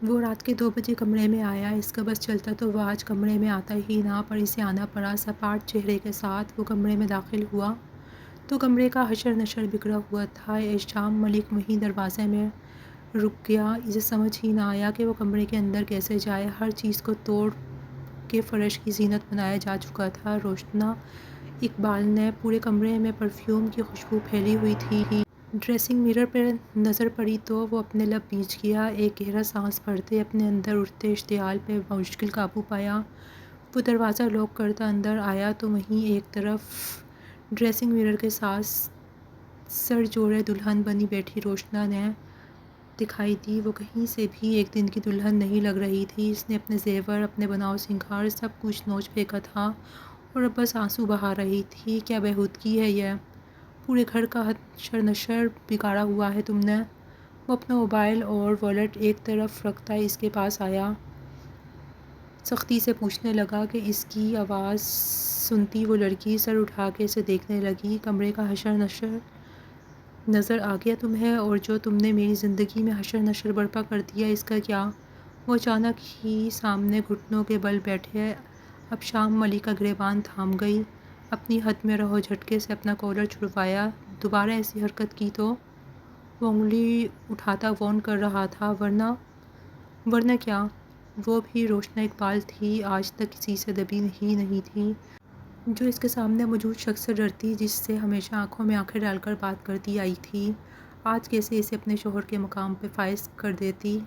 وہ رات کے 2 بجے کمرے میں آیا۔ اس کا بس چلتا تو وہ آج کمرے میں آتا ہی نہ، پر اسے آنا پڑا۔ سپاٹ چہرے کے ساتھ وہ کمرے میں داخل ہوا تو کمرے کا حشر نشر بکھرا ہوا تھا۔ احشام ملک وہیں دروازے میں رک گیا۔ اسے سمجھ ہی نہ آیا کہ وہ کمرے کے اندر کیسے جائے۔ ہر چیز کو توڑ کے فرش کی زینت بنایا جا چکا تھا۔ روشنا اقبال نے پورے کمرے میں پرفیوم کی خوشبو پھیلی ہوئی تھی۔ ڈریسنگ مرر پر نظر پڑی تو وہ اپنے لب بیچ گیا۔ ایک گہرا سانس بھرتے اپنے اندر اٹھتے اشتعال پہ بمشکل قابو پایا۔ وہ دروازہ لاک کرتا اندر آیا تو وہیں ایک طرف ڈریسنگ مرر کے ساتھ سر جوڑے دلہن بنی بیٹھی روشنا نے دکھائی دی۔ وہ کہیں سے بھی ایک دن کی دلہن نہیں لگ رہی تھی۔ اس نے اپنے زیور، اپنے بناؤ سنگھار سب کچھ نوچ پھینکا تھا اور اب بس آنسو بہا رہی تھی۔ کیا بےہودگی ہے یہ! پورے گھر کا حشر نشر بگاڑا ہوا ہے تم نے۔ وہ اپنا موبائل اور والیٹ ایک طرف رکھتا اس کے پاس آیا۔ سختی سے پوچھنے لگا کہ اس کی آواز سنتی وہ لڑکی سر اٹھا کے اسے دیکھنے لگی۔ کمرے کا حشر نشر نظر آ گیا تمہیں؟ اور جو تم نے میری زندگی میں حشر نشر برپا کر دیا اس کا کیا؟ وہ اچانک ہی سامنے گھٹنوں کے بل بیٹھے ابشام ملک کا گریبان تھام گئی۔ اپنی حد میں رہو جھٹکے سے اپنا کالر چھڑوایا۔ دوبارہ ایسی حرکت کی تو وہ انگلی اٹھاتا وارن کر رہا تھا، ورنہ کیا؟ وہ بھی روشنا اقبال تھی، آج تک کسی سے دبی ہی نہیں تھی، جو اس کے سامنے موجود شخص سے ڈرتی، جس سے ہمیشہ آنکھوں میں آنکھیں ڈال کر بات کرتی آئی تھی۔ آج کیسے اسے اپنے شوہر کے مقام پہ فائز کر دیتی؟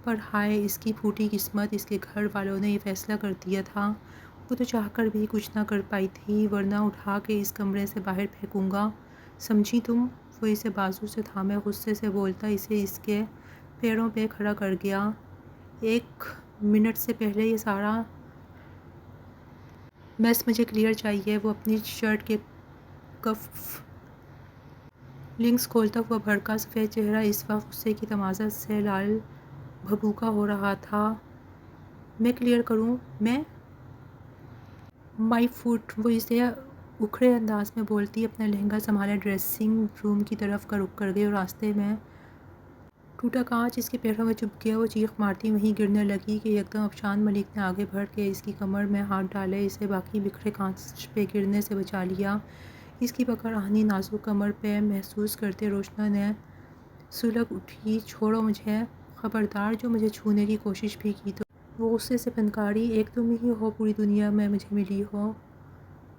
پر ہائے اس کی پھوٹی قسمت، اس کے گھر والوں نے یہ فیصلہ کر دیا تھا۔ وہ تو چاہ کر بھی کچھ نہ کر پائی تھی، ورنہ اٹھا کے اس کمرے سے باہر پھینکوں گا، سمجھی تم؟ وہ اسے بازو سے تھامے غصے سے بولتا اسے اس کے پیروں پہ کھڑا کر گیا۔ 1 منٹ سے پہلے یہ سارا میس مجھے کلیئر چاہیے۔ وہ اپنی شرٹ کے کف لنکس کھولتا ہوا بھڑکا۔ سفید چہرہ اس وقت غصے کی تمازت سے لال بھبوکا ہو رہا تھا۔ میں کلیئر کروں؟ میں مائی فٹ! وہ اسے اکھڑے انداز میں بولتی اپنا لہنگا سنبھالے ڈریسنگ روم کی طرف کا رخ کر گئی اور راستے میں ٹوٹا کانچ اس کے پیروں میں چبھ گیا۔ وہ چیخ مارتی وہیں گرنے لگی کہ یکدم ابشام ملک نے آگے بڑھ کے اس کی کمر میں ہاتھ ڈالے، اسے باقی بکھرے کانچ پہ گرنے سے بچا لیا۔ اس کی پکڑ آہنی نازک کمر پہ محسوس کرتے روشنا نے سلگ اٹھی، چھوڑو مجھے، خبردار جو مجھے چھونے کی کوشش بھی کی تو وہ غصے سے پھنکاری، ایک تم ہی ہو پوری دنیا میں مجھے ملی ہو،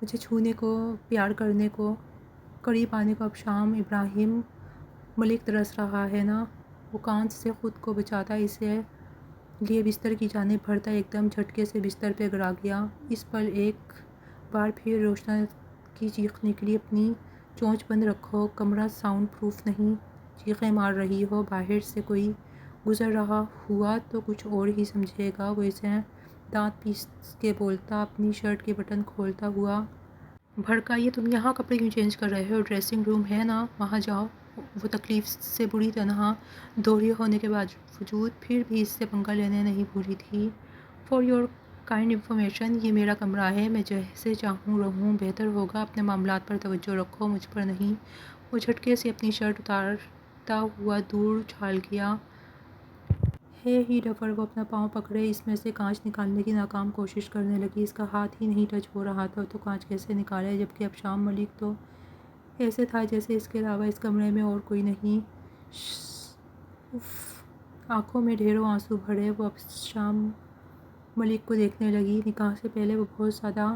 مجھے چھونے کو، پیار کرنے کو، قریب آنے کو۔ ابشام ابراہیم ملک ترس رہا ہے نا؟ وہ کانچ سے خود کو بچاتا اسے لیے بستر کی جانب بڑھتا، ایک دم جھٹکے سے بستر پہ گرا گیا۔ اس پل ایک بار پھر روشنا کی چیخ نکلی، اپنی چونچ بند رکھو، کمرہ ساؤنڈ پروف نہیں، چیخیں مار رہی ہو، باہر سے کوئی گزر رہا ہوا تو کچھ اور ہی سمجھے گا۔ وہ اسے دانت پیس کے بولتا، اپنی شرٹ کے بٹن کھولتا ہوا بھڑکا، یہ تم یہاں کپڑے کیوں چینج کر رہے ہو؟ ڈریسنگ روم ہے نا، وہاں جاؤ۔ وہ تکلیف سے بری طرح دوہری ہونے کے باوجود پھر بھی اس سے پنگا لینے نہیں بھولی تھی۔ فار یور کائنڈ انفارمیشن، یہ میرا کمرہ ہے، میں جیسے چاہوں رہوں، بہتر ہوگا اپنے معاملات پر توجہ رکھو، مجھ پر نہیں۔ وہ جھٹکے سے اپنی شرٹ اتارتا ہوا دور اچھال گیا۔ ہی ڈفر! وہ اپنا پاؤں پکڑے اس میں سے کانچ نکالنے کی ناکام کوشش کرنے لگی۔ اس کا ہاتھ ہی نہیں ٹچ ہو رہا تھا تو کانچ کیسے نکالے، جبکہ ابشام ملک تو ایسے تھا جیسے اس کے علاوہ اس کمرے میں اور کوئی نہیں۔ اف! آنکھوں میں ڈھیروں آنسو بھرے وہ ابشام ملک کو دیکھنے لگی۔ نکاح سے پہلے وہ بہت زیادہ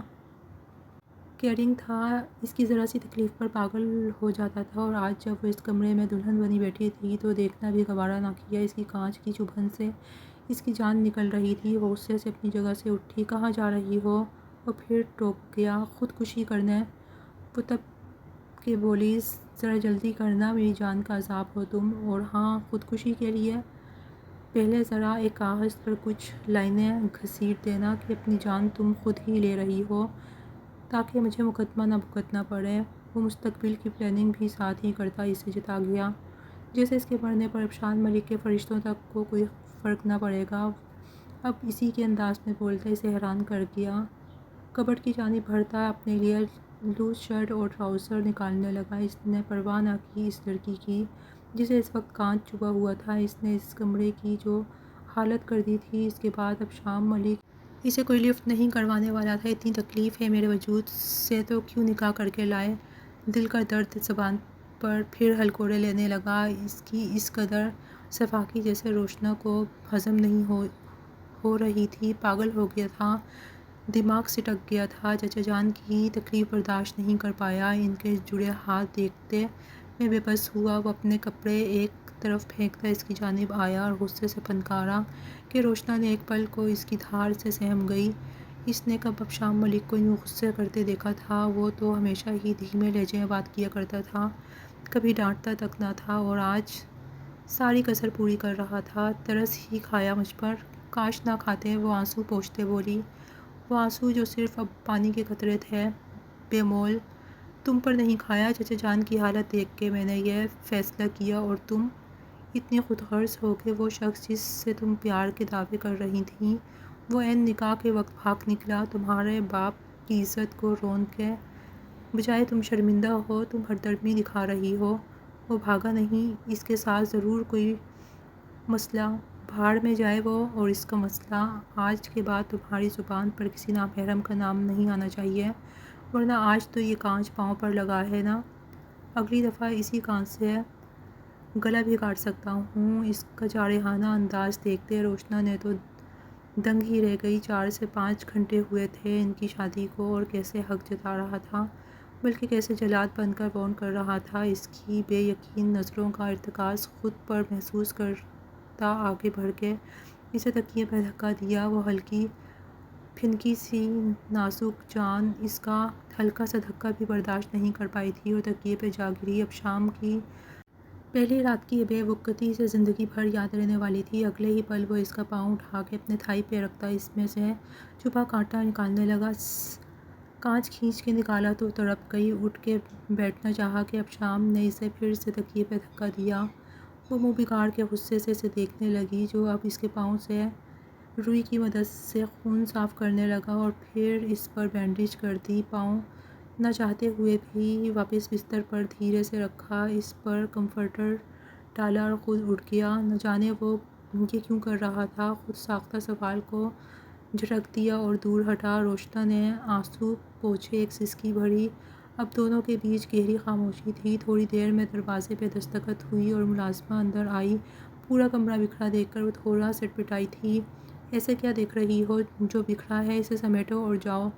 کیئرنگ تھا، اس کی ذرا سی تکلیف پر پاگل ہو جاتا تھا، اور آج جب وہ اس کمرے میں دلہن بنی بیٹھی تھی تو دیکھنا بھی گوارا نہ کیا۔ اس کی کانچ کی چبھن سے اس کی جان نکل رہی تھی۔ وہ غصے سے اپنی جگہ سے اٹھی، کہاں جا رہی ہو؟ وہ پھر ٹوک گیا، خودکشی کرنے۔ وہ تب کہ بولی، ذرا جلدی کرنا، میری جان کا عذاب ہو تم۔ اور ہاں، خودکشی کے لیے پہلے ذرا ایک کاغذ پر کچھ لائنیں گھسیٹ دینا کہ اپنی جان تم خود ہی لے رہی ہو، تاکہ مجھے مقدمہ نہ بھگتنا پڑے۔ وہ مستقبل کی پلاننگ بھی ساتھ ہی کرتا اسے جتا گیا، جیسے اس کے مرنے پر ابشام ملک کے فرشتوں تک کو کوئی فرق نہ پڑے گا۔ اب اسی کے انداز میں بولتا اسے حیران کر گیا۔ کبرڈ کی جانب بڑھتا اپنے لیے لوز شرٹ اور ٹراؤزر نکالنے لگا۔ اس نے پرواہ نہ کی اس لڑکی کی جسے اس وقت کانچ چبھا ہوا تھا۔ اس نے اس کمرے کی جو حالت کر دی تھی۔ اس کے بعد اب شام ملک اسے کوئی لفٹ نہیں کروانے والا تھا۔ اتنی تکلیف ہے میرے وجود سے تو کیوں نکاح کر کے لائے؟ دل کا درد زبان پر پھر ہلکوڑے لینے لگا۔ اس کی اس قدر صفاقی جیسے روشنا کو ہضم نہیں ہو رہی تھی، پاگل ہو گیا تھا، دماغ سٹک گیا تھا۔ چچا جان کی تکلیف برداشت نہیں کر پایا۔ ان کے جڑے ہاتھ دیکھتے میں بے بس ہوا۔ وہ اپنے کپڑے ایک طرف پھینکتا اس کی جانب آیا اور غصے سے پھنکارا کہ روشنا نے ایک پل کو اس کی دھار سے سہم گئی۔ اس نے کب اب شام ملک کو یوں غصے کرتے دیکھا تھا؟ وہ تو ہمیشہ ہی دھیمے لہجے میں بات کیا کرتا تھا، کبھی ڈانٹتا تک نہ تھا، اور آج ساری کسر پوری کر رہا تھا۔ ترس ہی کھایا مجھ پر، کاش نہ کھاتے۔ وہ آنسو پوچھتے بولی، وہ آنسو جو صرف اب پانی کے قطرے تھے، بے مول۔ تم پر نہیں کھایا چچا جان کی حالت دیکھ کے میں نے یہ فیصلہ کیا، اور تم اتنی خود غرض ہو کہ وہ شخص جس سے تم پیار کے دعوے کر رہی تھیں وہ عین نکاح کے وقت بھاگ نکلا۔ تمہارے باپ کی عزت کو رون کے بجائے تم شرمندہ ہو، تم ہردرمی دکھا رہی ہو۔ وہ بھاگا نہیں، اس کے ساتھ ضرور کوئی مسئلہ، بھاڑ میں جائے وہ اور اس کا مسئلہ۔ آج کے بعد تمہاری زبان پر کسی نامحرم کا نام نہیں آنا چاہیے، ورنہ آج تو یہ کانچ پاؤں پر لگا ہے نا، اگلی دفعہ اسی کانچ سے گلا بھی کاٹ سکتا ہوں۔ اس کا جارحانہ انداز دیکھتے روشنا نے تو دنگ ہی رہ گئی۔ 4 سے 5 گھنٹے ہوئے تھے ان کی شادی کو، اور کیسے حق جتا رہا تھا، بلکہ کیسے جلاد بن کر وارن کر رہا تھا۔ اس کی بے یقین نظروں کا ارتکاز خود پر محسوس کرتا آگے بڑھ کے اسے تکیے پہ دھکا دیا۔ وہ ہلکی پھنکی سی نازک جان اس کا ہلکا سا دھکا بھی برداشت نہیں کر پائی تھی اور تکیے پہ جا گری۔ اب شام کی پہلی رات کی بے وقتی اسے زندگی بھر یاد رہنے والی تھی۔ اگلے ہی پل وہ اس کا پاؤں اٹھا کے اپنے تھائی پہ رکھتا اس میں سے چھپا کانٹا نکالنے لگا۔ کانچ کھینچ کے نکالا تو تڑپ گئی، اٹھ کے بیٹھنا چاہا کہ اب شام نے اسے پھر سے تکیے پہ دھکا دیا۔ وہ منہ بگاڑ کے غصے سے اسے دیکھنے لگی جو اب اس کے پاؤں سے روئی کی مدد سے خون صاف کرنے لگا، اور پھر اس پر بینڈیج کر دی۔ پاؤں نہ چاہتے ہوئے بھی واپس بستر پر دھیرے سے رکھا، اس پر کمفرٹر ڈالا اور خود اٹھ گیا۔ نہ جانے وہ یہ کیوں کر رہا تھا، خود ساختہ سوال کو جھٹک دیا اور دور ہٹا۔ روشنا نے آنسو پوچھے، ایک سسکی بھری۔ اب دونوں کے بیچ گہری خاموشی تھی۔ تھوڑی دیر میں دروازے پہ دستخط ہوئی اور ملازمہ اندر آئی۔ پورا کمرہ بکھرا دیکھ کر وہ تھوڑا سٹپٹائی تھی۔ ایسے کیا دیکھ رہی ہو؟ جو بکھرا ہے اسے سمیٹو اور جاؤ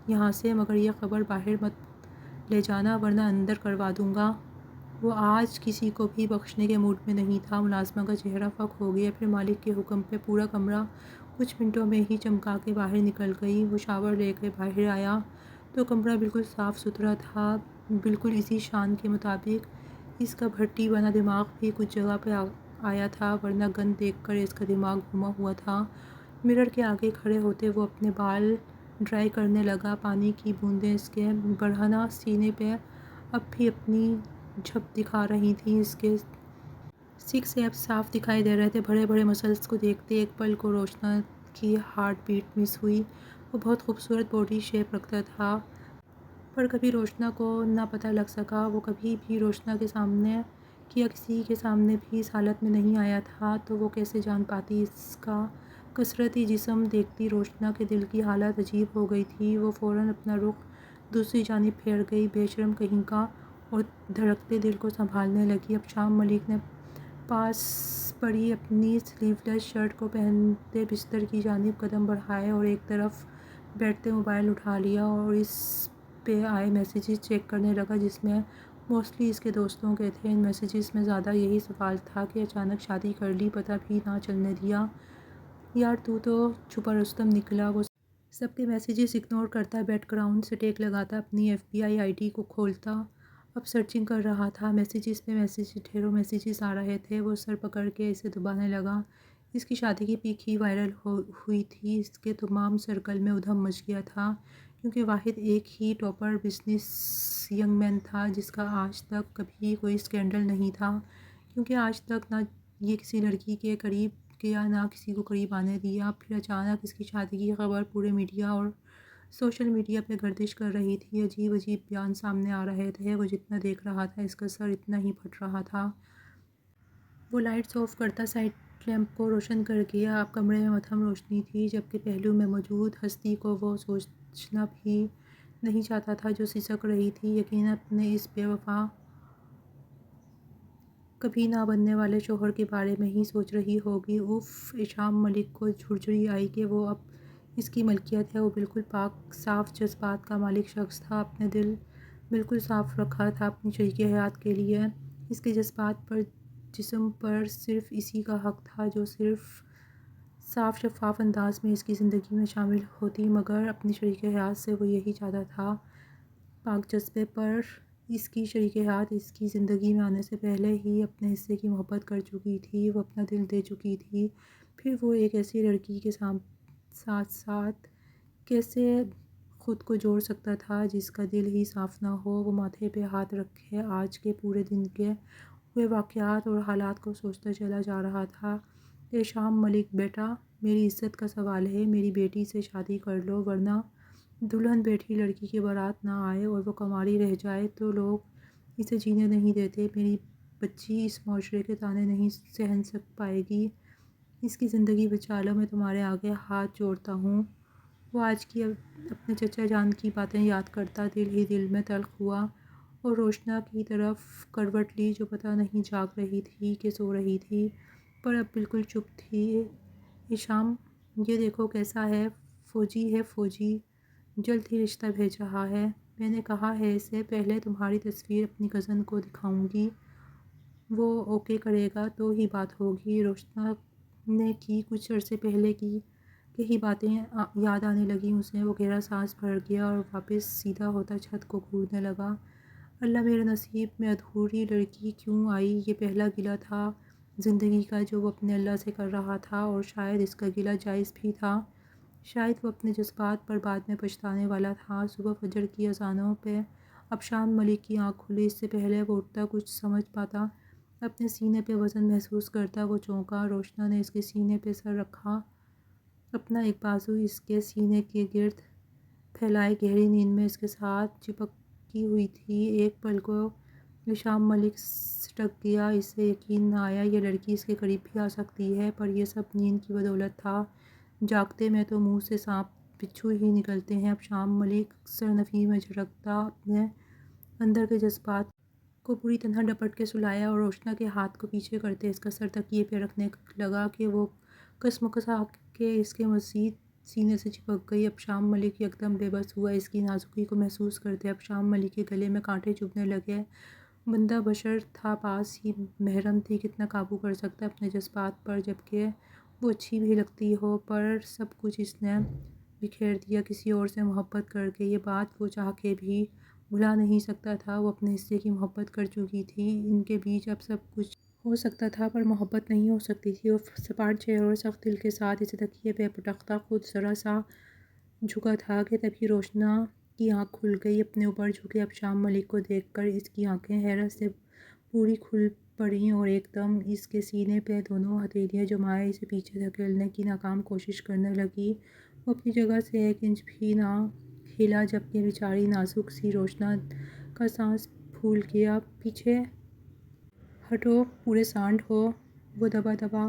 یہاں سے، مگر یہ خبر باہر مت لے جانا ورنہ اندر کروا دوں گا۔ وہ آج کسی کو بھی بخشنے کے موڈ میں نہیں تھا۔ ملازمہ کا چہرہ فک ہو گیا، پھر مالک کے حکم پہ پورا کمرہ کچھ منٹوں میں ہی چمکا کے باہر نکل گئی۔ وہ شاور لے کے باہر آیا تو کمرہ بالکل صاف ستھرا تھا، بالکل اسی شان کے مطابق۔ اس کا بھٹی بنا دماغ بھی کچھ جگہ پہ آیا تھا، ورنہ گند دیکھ کر اس کا دماغ گھما ہوا تھا۔ مرر کے آگے کھڑے ہوتے وہ اپنے بال ڈرائی کرنے لگا۔ پانی کی بوندیں اس کے برہنہ سینے پہ اب بھی اپنی جھپ دکھا رہی تھیں۔ اس کے سکس ایبس صاف دکھائی دے رہے تھے، بڑے بڑے مسلز کو دیکھتے ایک پل کو روشنا کی ہارٹ بیٹ مس ہوئی۔ وہ بہت خوبصورت باڈی شیپ رکھتا تھا، پر کبھی روشنا کو نہ پتہ لگ سکا۔ وہ کبھی بھی روشنا کے سامنے یا کسی کے سامنے بھی اس حالت میں نہیں آیا تھا، تو وہ کیسے جان پاتی؟ اس کا کثرتی جسم دیکھتی روشنا کے دل کی حالت عجیب ہو گئی تھی۔ وہ فوراً اپنا رخ دوسری جانب پھیر گئی، بے شرم کہیں کا، اور دھڑکتے دل کو سنبھالنے لگی۔ اب شام ملک نے پاس پڑی اپنی سلیو لیس شرٹ کو پہنتے بستر کی جانب قدم بڑھائے اور ایک طرف بیٹھتے موبائل اٹھا لیا اور اس پہ آئے میسیجز چیک کرنے لگا، جس میں موسٹلی اس کے دوستوں کے تھے۔ ان میسیجز میں زیادہ یہی سوال تھا کہ اچانک شادی کر لی، پتہ بھی نہ چلنے دیا، یار تو چھپا رستم نکلا۔ وہ سب کے میسیجز اگنور کرتا، بیک گراؤنڈ سے ٹیک لگاتا، اپنی ایف بی آئی ڈی کو کھولتا، اب سرچنگ کر رہا تھا۔ میسیجز پہ میسیجز، ڈھیروں میسیجز آ رہے تھے۔ وہ سر پکڑ کے اسے دبانے لگا۔ اس کی شادی کی پک ہی وائرل ہوئی تھی، اس کے تمام سرکل میں ادھم مچ گیا تھا، کیونکہ واحد ایک ہی ٹاپر بزنس ینگ مین تھا جس کا آج تک کبھی کوئی اسکینڈل نہیں تھا، کیونکہ آج تک نہ یہ کسی لڑکی کے قریب گیا نہ کسی کو قریب آنے دیا۔ پھر اچانک اس کی شادی کی خبر پورے میڈیا اور سوشل میڈیا پہ گردش کر رہی تھی۔ عجیب عجیب بیان سامنے آ رہے تھے۔ وہ جتنا دیکھ رہا تھا اس کا سر اتنا ہی پھٹ رہا تھا۔ وہ لائٹس آف کرتا، سائڈ لیمپ کو روشن کر گیا۔ اب کمرے میں مدھم روشنی تھی، جبکہ پہلو میں موجود ہستی کو وہ سوچنا بھی نہیں چاہتا تھا جو سسک رہی تھی۔ یقیناً اپنے اس بے وفا کبھی نہ بننے والے شوہر کے بارے میں ہی سوچ رہی ہوگی۔ اف! احشام ملک کو جھرجھری آئی کہ وہ اب اس کی ملکیت ہے۔ وہ بالکل پاک صاف جذبات کا مالک شخص تھا، اپنے دل بالکل صاف رکھا تھا اپنی شریک حیات کے لیے۔ اس کے جذبات پر، جسم پر صرف اسی کا حق تھا جو صرف صاف شفاف انداز میں اس کی زندگی میں شامل ہوتی، مگر اپنی شریک حیات سے وہ یہی چاہتا تھا۔ پاک جذبے پر اس کی شریک حیات اس کی زندگی میں آنے سے پہلے ہی اپنے حصے کی محبت کر چکی تھی، وہ اپنا دل دے چکی تھی۔ پھر وہ ایک ایسی لڑکی کے ساتھ ساتھ کیسے خود کو جوڑ سکتا تھا جس کا دل ہی صاف نہ ہو؟ وہ ماتھے پہ ہاتھ رکھے آج کے پورے دن کے ہوئے واقعات اور حالات کو سوچتا چلا جا رہا تھا۔ احشام ملک بیٹا، میری عزت کا سوال ہے، میری بیٹی سے شادی کر لو، ورنہ دلہن بیٹھی لڑکی کی بارات نہ آئے اور وہ کنواری رہ جائے تو لوگ اسے جینے نہیں دیتے۔ میری بچی اس معاشرے کے طعنے نہیں سہن پائے گی۔ اس کی زندگی بچا لو، میں تمہارے آگے ہاتھ جوڑتا ہوں۔ وہ آج کی اپنے چچا جان کی باتیں یاد کرتا دل ہی دل میں تلخ ہوا اور روشنا کی طرف کروٹ لی، جو پتہ نہیں جاگ رہی تھی کہ سو رہی تھی، پر اب بالکل چپ تھی۔ احشام، یہ دیکھو کیسا ہے، فوجی ہے فوجی، جلد ہی رشتہ بھیج رہا ہے۔ میں نے کہا ہے اسے پہلے تمہاری تصویر اپنی کزن کو دکھاؤں گی، وہ اوکے کرے گا تو ہی بات ہوگی۔ روشنا نے کی کچھ عرصے پہلے کی کئی باتیں یاد آنے لگیں اسے۔ وہ گہرا سانس بھر گیا اور واپس سیدھا ہوتا چھت کو گھورنے لگا۔ اللہ، میرے نصیب میں ادھوری لڑکی کیوں آئی؟ یہ پہلا گلہ تھا زندگی کا جو وہ اپنے اللہ سے کر رہا تھا، اور شاید اس کا گلہ جائز بھی تھا۔ شاید وہ اپنے جذبات پر بعد میں پچھتانے والا تھا۔ صبح فجر کی اذانوں پہ احشام ملک کی آنکھ کھلی۔ اس سے پہلے وہ اٹھتا، کچھ سمجھ پاتا، اپنے سینے پہ وزن محسوس کرتا، وہ چونکا۔ روشنا نے اس کے سینے پہ سر رکھا، اپنا ایک بازو اس کے سینے کے گرد پھیلائے، گہری نیند میں اس کے ساتھ چپکی ہوئی تھی۔ ایک پل کو احشام ملک سٹک گیا، اسے یقین نہ آیا یہ لڑکی اس کے قریب بھی آ سکتی ہے، پر یہ سب نیند کی بدولت تھا۔ جاگتے میں تو منہ سے سانپ بچھو ہی نکلتے ہیں۔ احشام ملک سرنوی میں جھٹکتا، اپنے اندر کے جذبات کو پوری طرح ڈپٹ کے سلایا اور روشنا کے ہاتھ کو پیچھے کرتے اس کا سر تکیے پہ رکھنے لگا کہ وہ کسمکس آ کے اس کے مزید سینے سے چپک گئی۔ احشام ملک یکدم بے بس ہوا، اس کی نازکی کو محسوس کرتے احشام ملک کے گلے میں کانٹے چبھنے لگے۔ بندہ بشر تھا، پاس ہی محرم تھی، کتنا قابو کر سکتا اپنے جذبات پر، جبکہ وہ اچھی بھی لگتی ہو؟ پر سب کچھ اس نے بکھیر دیا کسی اور سے محبت کر کے۔ یہ بات وہ چاہ کے بھی بھلا نہیں سکتا تھا، وہ اپنے حصے کی محبت کر چکی تھی۔ ان کے بیچ اب سب کچھ ہو سکتا تھا، پر محبت نہیں ہو سکتی تھی۔ وہ سپاٹ چہرے اور سخت دل کے ساتھ اسے تکیے پہ پٹکتا خود ذرا سا جھکا تھا کہ تبھی روشنا کی آنکھ کھل گئی۔ اپنے اوپر جھکے احشام ملک کو دیکھ کر اس کی آنکھیں حیرت سے پوری کھل پڑیں اور ایک دم اس کے سینے پہ دونوں ہتھیلیاں جمائے اسے پیچھے دھکیلنے کی ناکام کوشش کرنے لگی۔ وہ اپنی جگہ سے ایک انچ بھی نہ ہلا، جبکہ بیچاری نازک سی روشنا کا سانس پھول گیا۔ پیچھے ہٹو، پورے سانڈ ہو، وہ دبا دبا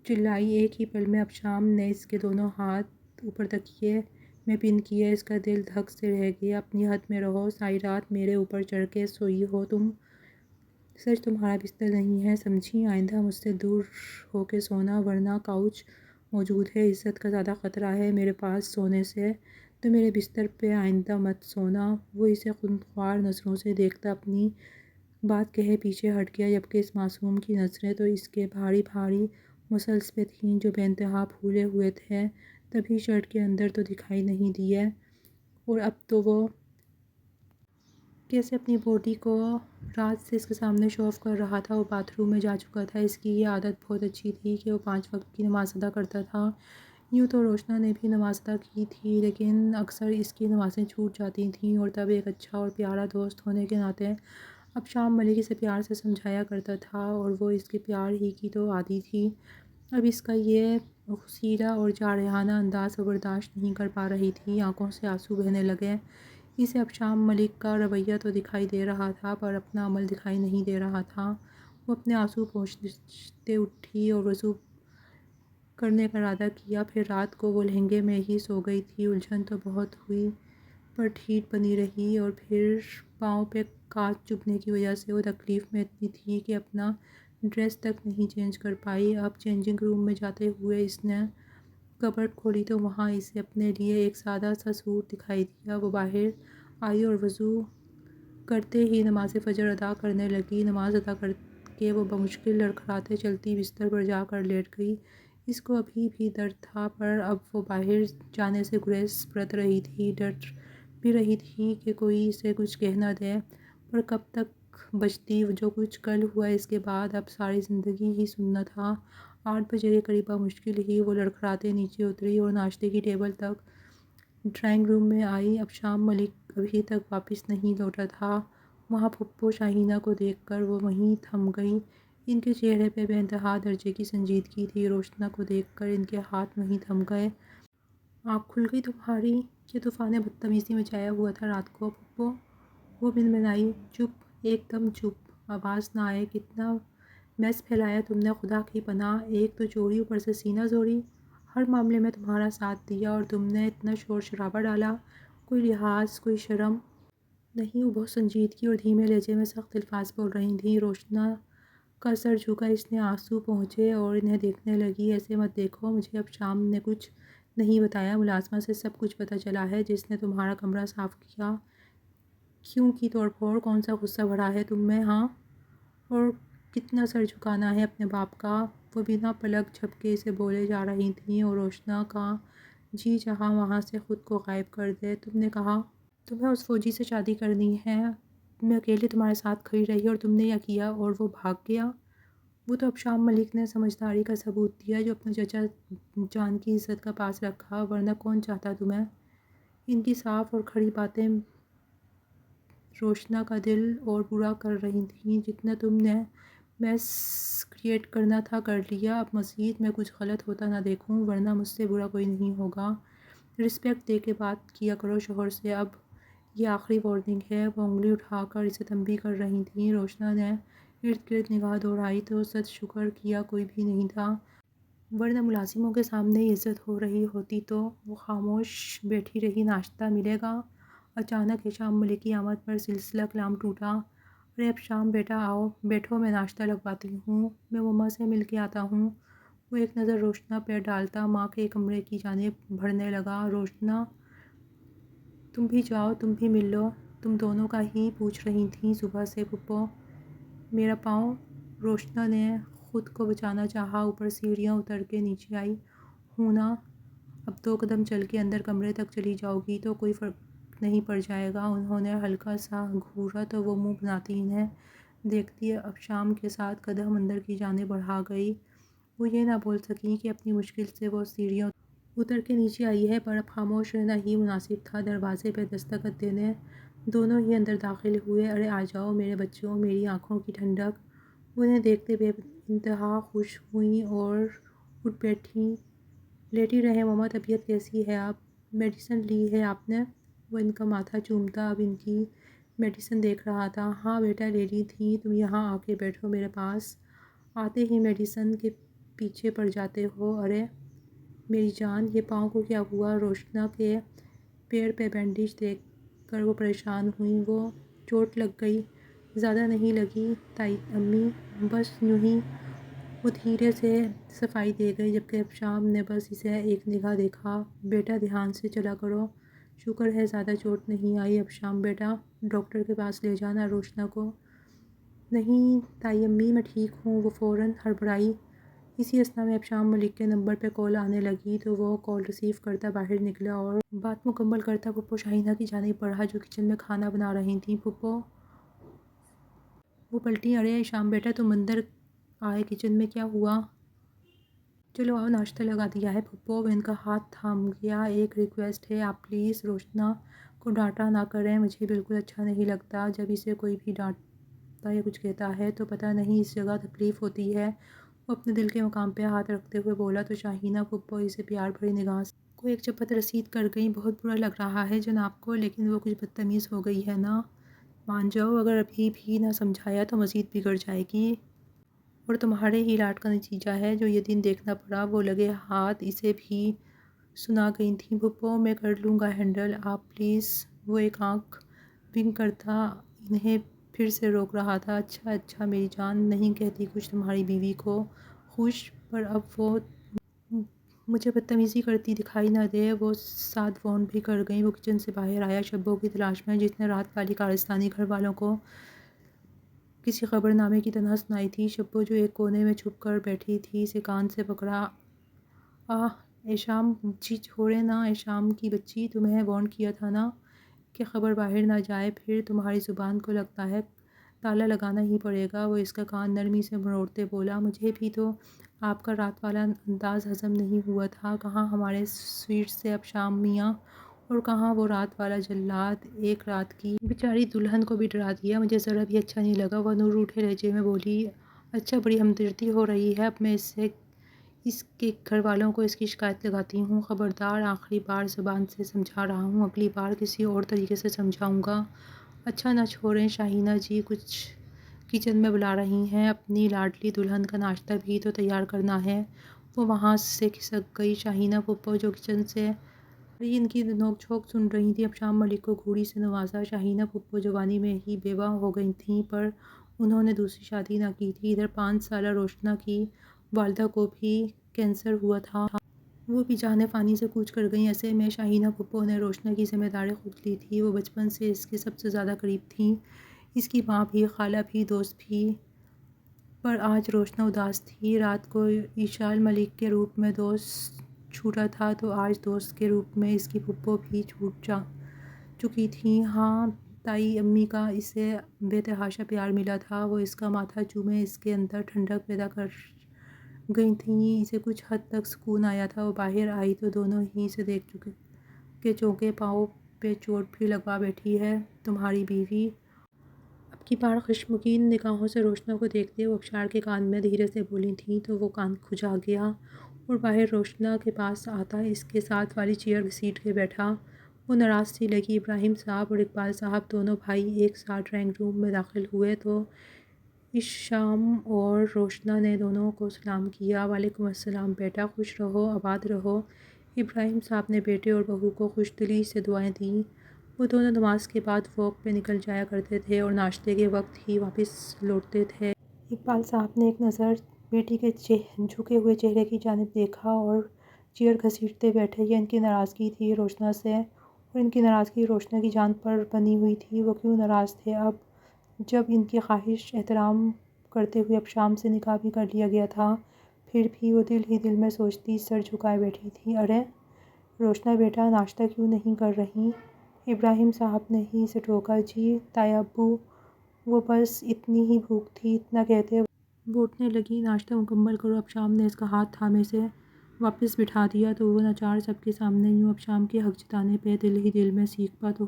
چلائی۔ ایک ہی پل میں احشام نے اس کے دونوں ہاتھ اوپر تکیے میں پن کیے، اس کا دل دھک سے رہ گیا۔ اپنی حد میں رہو، ساری رات میرے اوپر چڑھ کے سوئی ہو تم، سچ تمہارا بستر نہیں ہے، سمجھی؟ آئندہ مجھ سے دور ہو کے سونا، ورنہ کاؤچ موجود ہے، عزت کا زیادہ خطرہ ہے میرے پاس سونے سے، تو میرے بستر پہ آئندہ مت سونا۔ وہ اسے خونخوار نظروں سے دیکھتا اپنی بات کہے پیچھے ہٹ گیا، جبکہ اس معصوم کی نظریں تو اس کے بھاری بھاری مسلس پہ تھیں جو بے انتہا پھولے ہوئے تھے، تبھی شرٹ کے اندر تو دکھائی نہیں دیے، اور اب تو وہ کیسے اپنی باڈی کو رات سے اس کے سامنے شو آف کر رہا تھا۔ وہ باتھ روم میں جا چکا تھا۔ اس کی یہ عادت بہت اچھی تھی کہ وہ 5 وقت کی نماز ادا کرتا تھا۔ یوں تو روشنا نے بھی نماز ادا کی تھی، لیکن اکثر اس کی نمازیں چھوٹ جاتی تھیں، اور تب ایک اچھا اور پیارا دوست ہونے کے ناطے احشام ملک اسے پیار سے سمجھایا کرتا تھا، اور وہ اس کے پیار ہی کی تو عادی تھی۔ اب اس کا یہ غصیلا اور جارحانہ انداز وہ برداشت نہیں کر پا رہی تھی۔ آنکھوں سے آنسو بہنے لگے۔ اسے احشام ملک کا رویہ تو دکھائی دے رہا تھا، پر اپنا عمل دکھائی نہیں دے رہا تھا۔ وہ اپنے آنسو پہنچتے اٹھی اور وضو کرنے کا ارادہ کیا۔ پھر رات کو وہ لہنگے میں ہی سو گئی تھی۔ الجھن تو بہت ہوئی پر ٹھیٹ بنی رہی، اور پھر پاؤں پہ کانچ چبھنے کی وجہ سے وہ تکلیف میں اتنی تھی کہ اپنا ڈریس تک نہیں چینج کر پائی۔ اب چینجنگ روم میں جاتے ہوئے اس نے کبرڈ کھولی تو وہاں اسے اپنے لیے ایک سادہ سا سوٹ دکھائی دیا۔ وہ باہر آئی اور وضو کرتے ہی نماز فجر ادا کرنے لگی۔ نماز ادا کر کے وہ بمشکل لڑکھڑاتے چلتی بستر پر جا کر لیٹ گئی۔ اس کو ابھی بھی درد تھا، پر اب وہ باہر جانے سے گریز برت رہی تھی۔ ڈر بھی رہی تھی کہ کوئی اسے کچھ کہہ نہ دے، پر کب تک بچتی؟ جو کچھ کل ہوا اس کے بعد اب ساری زندگی ہی سننا تھا۔ 8 بجے کے قریب بمشکل ہی وہ لڑکھڑاتے نیچے اتری اور ناشتے کی ٹیبل تک ڈرائنگ روم میں آئی۔ ابشام ملک ابھی تک واپس نہیں لوٹا تھا۔ وہاں پھپھو شاہینہ کو دیکھ کر وہ وہیں تھم گئی۔ ان کے چہرے پہ بے انتہا درجے کی سنجیدگی تھی۔ روشنا کو دیکھ کر ان کے ہاتھ وہیں تھم گئے۔ آنکھ کھل گئی تمہاری؟ یہ طوفان بدتمیزی مچایا ہوا تھا رات کو پھپھو؟ وہ منمنائی۔ چپ، ایک دم چپ، آواز نہ آئے۔ کتنا میس پھیلایا تم نے، خدا کی پناہ! ایک تو چوری، اوپر سے سینہ زوری۔ ہر معاملے میں تمہارا ساتھ دیا اور تم نے اتنا شور شرابہ ڈالا، کوئی لحاظ، کوئی شرم نہیں؟ وہ بہت سنجیدگی اور دھیمے لہجے میں سخت الفاظ بول رہی تھیں۔ روشنا کا سر جھکا، اس نے آنسو پہنچے اور انہیں دیکھنے لگی۔ ایسے مت دیکھو مجھے، ابشام نے کچھ نہیں بتایا؟ ملازمہ سے سب کچھ پتہ چلا ہے، جس نے تمہارا کمرہ صاف کیا۔ کیوں کی توڑ پھوڑ؟ کون سا غصہ بھرا ہے تم میں، ہاں؟ اور کتنا سر جھکانا ہے اپنے باپ کا؟ وہ بنا پلک جھپکے سے بولے جا رہی تھیں اور روشنا کا جی چاہا وہاں سے خود کو غائب کر دے۔ تم نے کہا تمہیں اس فوجی سے شادی کرنی ہے، میں اکیلے تمہارے ساتھ کھڑی رہی اور تم نے یہ کیا اور وہ بھاگ گیا۔ وہ تو ابشام ملک نے سمجھداری کا ثبوت دیا جو اپنے چچا جان کی عزت کا پاس رکھا، ورنہ کون چاہتا تمہیں؟ ان کی صاف اور کھڑی باتیں روشنا کا دل اور برا کر رہی تھیں۔ جتنا تم نے میس کریٹ کرنا تھا کر لیا، اب مزید میں کچھ غلط ہوتا نہ دیکھوں، ورنہ مجھ سے برا کوئی نہیں ہوگا۔ رسپیکٹ دے کے بات کیا کرو شوہر سے، اب یہ آخری وارننگ ہے۔ وہ انگلی اٹھا کر اسے تنبیہ کر رہی تھیں۔ روشنا نے ارد گرد نگاہ دوڑائی تو سد شکر کیا کوئی بھی نہیں تھا، ورنہ ملازموں کے سامنے ہی عزت ہو رہی ہوتی تو وہ خاموش بیٹھی رہی۔ ناشتہ ملے گا؟ اچانک ابشام ملک کی آمد پر سلسلہ کلام ٹوٹا۔ ارے ابشام بیٹا آؤ، بیٹھو، میں ناشتہ لگواتی ہوں، میں مما سے مل کے آتا ہوں۔ وہ ایک نظر روشنا پہ ڈالتا ماں کے کمرے کی جانب بڑھنے لگا۔ روشنا تم بھی جاؤ، تم بھی مل لو، تم دونوں کا ہی پوچھ رہی تھیں صبح سے پھپھو۔ میرا پاؤں؟ روشنا نے خود کو بچانا چاہا، اوپر سیڑھیاں اتر کے نیچے آئی۔ ہوں نا، اب 2 قدم چل کے اندر کمرے تک چلی جاؤ گی تو کوئی فرق نہیں پڑ جائے گا۔ انہوں نے ہلکا سا گھورا تو وہ منہ بناتی انہیں دیکھتی ابشام کے ساتھ قدم اندر کی جانب بڑھا گئی۔ وہ یہ نہ بول سکیں کہ اپنی مشکل سے وہ سیڑھیاں اتر کے نیچے آئی ہے، پر اب خاموش رہنا ہی مناسب تھا۔ دروازے پہ دستخط دینے دونوں ہی اندر داخل ہوئے۔ ارے آ جاؤ میرے بچوں، میری آنکھوں کی ٹھنڈک۔ وہ انہیں دیکھتے بے انتہا خوش ہوئیں اور اٹھ بیٹھیں۔ لیٹی رہیں مما، طبیعت کیسی ہے اب؟ میڈیسن لی ہے آپ نے؟ وہ ان کا ماتھا چومتا اب ان کی میڈیسن دیکھ رہا تھا۔ ہاں بیٹا لے لی تھیں، تم یہاں آ کے بیٹھو میرے پاس، آتے ہی میڈیسن کے پیچھے پڑ جاتے ہو۔ ارے میری جان، یہ پاؤں کو کیا ہوا؟ روشنا کے پیر پہ بینڈیج دیکھ کر وہ پریشان ہوئیں۔ وہ چوٹ لگ گئی؟ زیادہ نہیں لگی تائی امی، بس یوں ہی۔ وہ دھیرے سے صفائی دے گئی، جبکہ ابشام نے بس اسے ایک نگاہ دیکھا۔ بیٹا دھیان سے چلا کرو، شکر ہے زیادہ چوٹ نہیں آئی۔ ابشام بیٹا ڈاکٹر کے پاس لے جانا روشنا کو۔ نہیں تائی امی، میں ٹھیک ہوں۔ وہ فوراً ہڑبڑائی۔ اسی اثنا میں ابشام ملک کے نمبر پہ کال آنے لگی تو وہ کال ریسیو کرتا باہر نکلا اور بات مکمل کرتا پھپھو شاہینہ کی جانب بڑھا جو کچن میں کھانا بنا رہی تھیں۔ پھپھو وہ پلٹیں۔ ارے شام بیٹا تم اندر آئے، کچن میں کیا ہوا؟ چلو آؤ، ناشتہ لگا دیا ہے پھپھو۔ وہ ان کا ہاتھ تھام گیا۔ ایک ریکویسٹ ہے، آپ پلیز روشنا کو ڈانٹا نہ کریں، مجھے بالکل اچھا نہیں لگتا جب اسے کوئی بھی ڈانٹتا یا کچھ کہتا ہے تو پتہ نہیں اس جگہ تکلیف ہوتی ہے۔ وہ اپنے دل کے مقام پہ ہاتھ رکھتے ہوئے بولا تو شاہینہ پھپھو اسے پیار بھری نگاہ سے کو ایک چپت رسید کر گئیں۔ بہت برا لگ رہا ہے جناب کو، لیکن وہ کچھ بدتمیز ہو گئی ہے نا، مان جاؤ، اگر ابھی بھی نہ سمجھایا تو مزید بگڑ جائے گی۔ اور تمہارے ہی لاٹ کا نتیجہ ہے جو یہ دن دیکھنا پڑا۔ وہ لگے ہاتھ اسے بھی سنا گئی تھیں۔ پھپھو میں کر لوں گا ہینڈل، آپ پلیز۔ وہ ایک آنکھ ونک کرتا انہیں پھر سے روک رہا تھا۔ اچھا اچھا میری جان، نہیں کہتی کچھ تمہاری بیوی کو خوش؟ پر اب وہ مجھے بدتمیزی کرتی دکھائی نہ دے۔ وہ ساتھ فون بھی کر گئیں۔ وہ کچن سے باہر آیا شبو کی تلاش میں، جس نے رات والی کارستانی گھر والوں کو کسی خبر نامے کی طرح سنائی تھی۔ شبو جو ایک کونے میں چھپ کر بیٹھی تھی، اسے کان سے پکڑا۔ آہ ایشام جی چھوڑے نا، ایشام کی بچی، تمہیں وارن کیا تھا نا کہ خبر باہر نہ جائے، پھر تمہاری زبان کو لگتا ہے تالا لگانا ہی پڑے گا۔ وہ اس کا کان نرمی سے مروڑتے بولا، مجھے بھی تو آپ کا رات والا انداز ہضم نہیں ہوا تھا۔ کہاں ہمارے سویٹ سے اب شام میاں، اور کہاں وہ رات والا جلاد؟ ایک رات کی بیچاری دلہن کو بھی ڈرا دیا۔ مجھے ذرا بھی اچھا نہیں لگا۔ وہ نور روٹھے لہجے میں بولی، اچھا بڑی ہمدردی ہو رہی ہے، اب میں اس کے گھر والوں کو اس کی شکایت لگاتی ہوں۔ خبردار، آخری بار زبان سے سمجھا رہا ہوں، اگلی بار کسی اور طریقے سے سمجھاؤں گا۔ اچھا نہ چھوڑیں، شاہینہ جی کچھ کچن میں بلا رہی ہیں، اپنی لاڈلی دلہن کا ناشتہ بھی تو تیار کرنا ہے۔ وہ وہاں سے کھسک گئی۔ شاہینہ پھپھو جو کچن سے ان کی نوک جھونک سن رہی تھی، اب شام ملک کو گھوڑی سے نوازا۔ شاہینہ پھپھو جوانی میں ہی بیوہ ہو گئی تھیں، پر انہوں نے دوسری شادی نہ کی تھی۔ ادھر 5 سالہ روشنا کی والدہ کو بھی کینسر ہوا تھا، وہ بھی جان فانی سے کوچ کر گئیں۔ ایسے میں شاہینہ پھپھو نے روشنا کی ذمہ داری خود لی تھی۔ وہ بچپن سے اس کے سب سے زیادہ قریب تھیں، اس کی ماں بھی، خالہ بھی، دوست بھی۔ پر آج روشنا اداس تھی۔ رات کو ایشال ملک کے روپ میں دوست چھوٹا تھا، تو آج دوست کے روپ میں اس کی پھپھو بھی چھوٹ چکی تھیں۔ ہاں، تائی امی کا اسے بے تحاشا پیار ملا تھا۔ وہ اس کا ماتھا چومے اس کے اندر ٹھنڈک پیدا کر گئی تھیں۔ اسے کچھ حد تک سکون آیا تھا۔ وہ باہر آئی تو دونوں ہی اسے دیکھ کے چونکے۔ پاؤں پہ چوٹ بھی لگوا بیٹھی ہے تمہاری بیوی؟ اب کی بار خشمگین نگاہوں سے روشنا کو دیکھتے وہ ابشار کے کان میں دھیرے سے بولی تھیں، تو وہ کان کھجا گیا اور باہر روشنا کے پاس آتا اس کے ساتھ والی چیئر گھسیٹ کے بیٹھا۔ وہ ناراض سی لگی۔ ابراہیم صاحب اور اقبال صاحب دونوں بھائی ایک ساتھ ڈرائنگ روم میں داخل ہوئے تو ایشام اور روشنا نے دونوں کو سلام کیا۔ وعلیکم السلام بیٹا، خوش رہو آباد رہو۔ ابراہیم صاحب نے بیٹے اور بہو کو خوش دلی سے دعائیں دیں۔ وہ دونوں نماز کے بعد واک پہ نکل جایا کرتے تھے اور ناشتے کے وقت ہی واپس لوٹتے تھے۔ اقبال صاحب نے ایک نظر بیٹی کے جھکے ہوئے چہرے کی جانب دیکھا اور چیئر گھسیٹتے بیٹھے۔ یہ ان کی ناراضگی تھی روشنا سے، اور ان کی ناراضگی روشنا کی جان پر بنی ہوئی تھی۔ وہ کیوں ناراض تھے اب، جب ان کی خواہش احترام کرتے ہوئے اب شام سے نکاح بھی کر لیا گیا تھا؟ پھر بھی وہ دل ہی دل میں سوچتی سر جھکائے بیٹھی تھی، ارے روشنا بیٹا، ناشتہ کیوں نہیں کر رہی؟ ابراہیم صاحب نے ہی اسے ٹوکا۔ جی تایا ابو، وہ بس اتنی ہی بھوک تھی، اتنا کہتے وہ اٹھنے لگی، ناشتہ مکمل کرو۔ اب شام نے اس کا ہاتھ تھامے سے واپس بٹھا دیا تو وہ ناچار سب کے سامنے یوں اب شام کے حق جتانے پہ دل ہی دل میں سیکھپا تو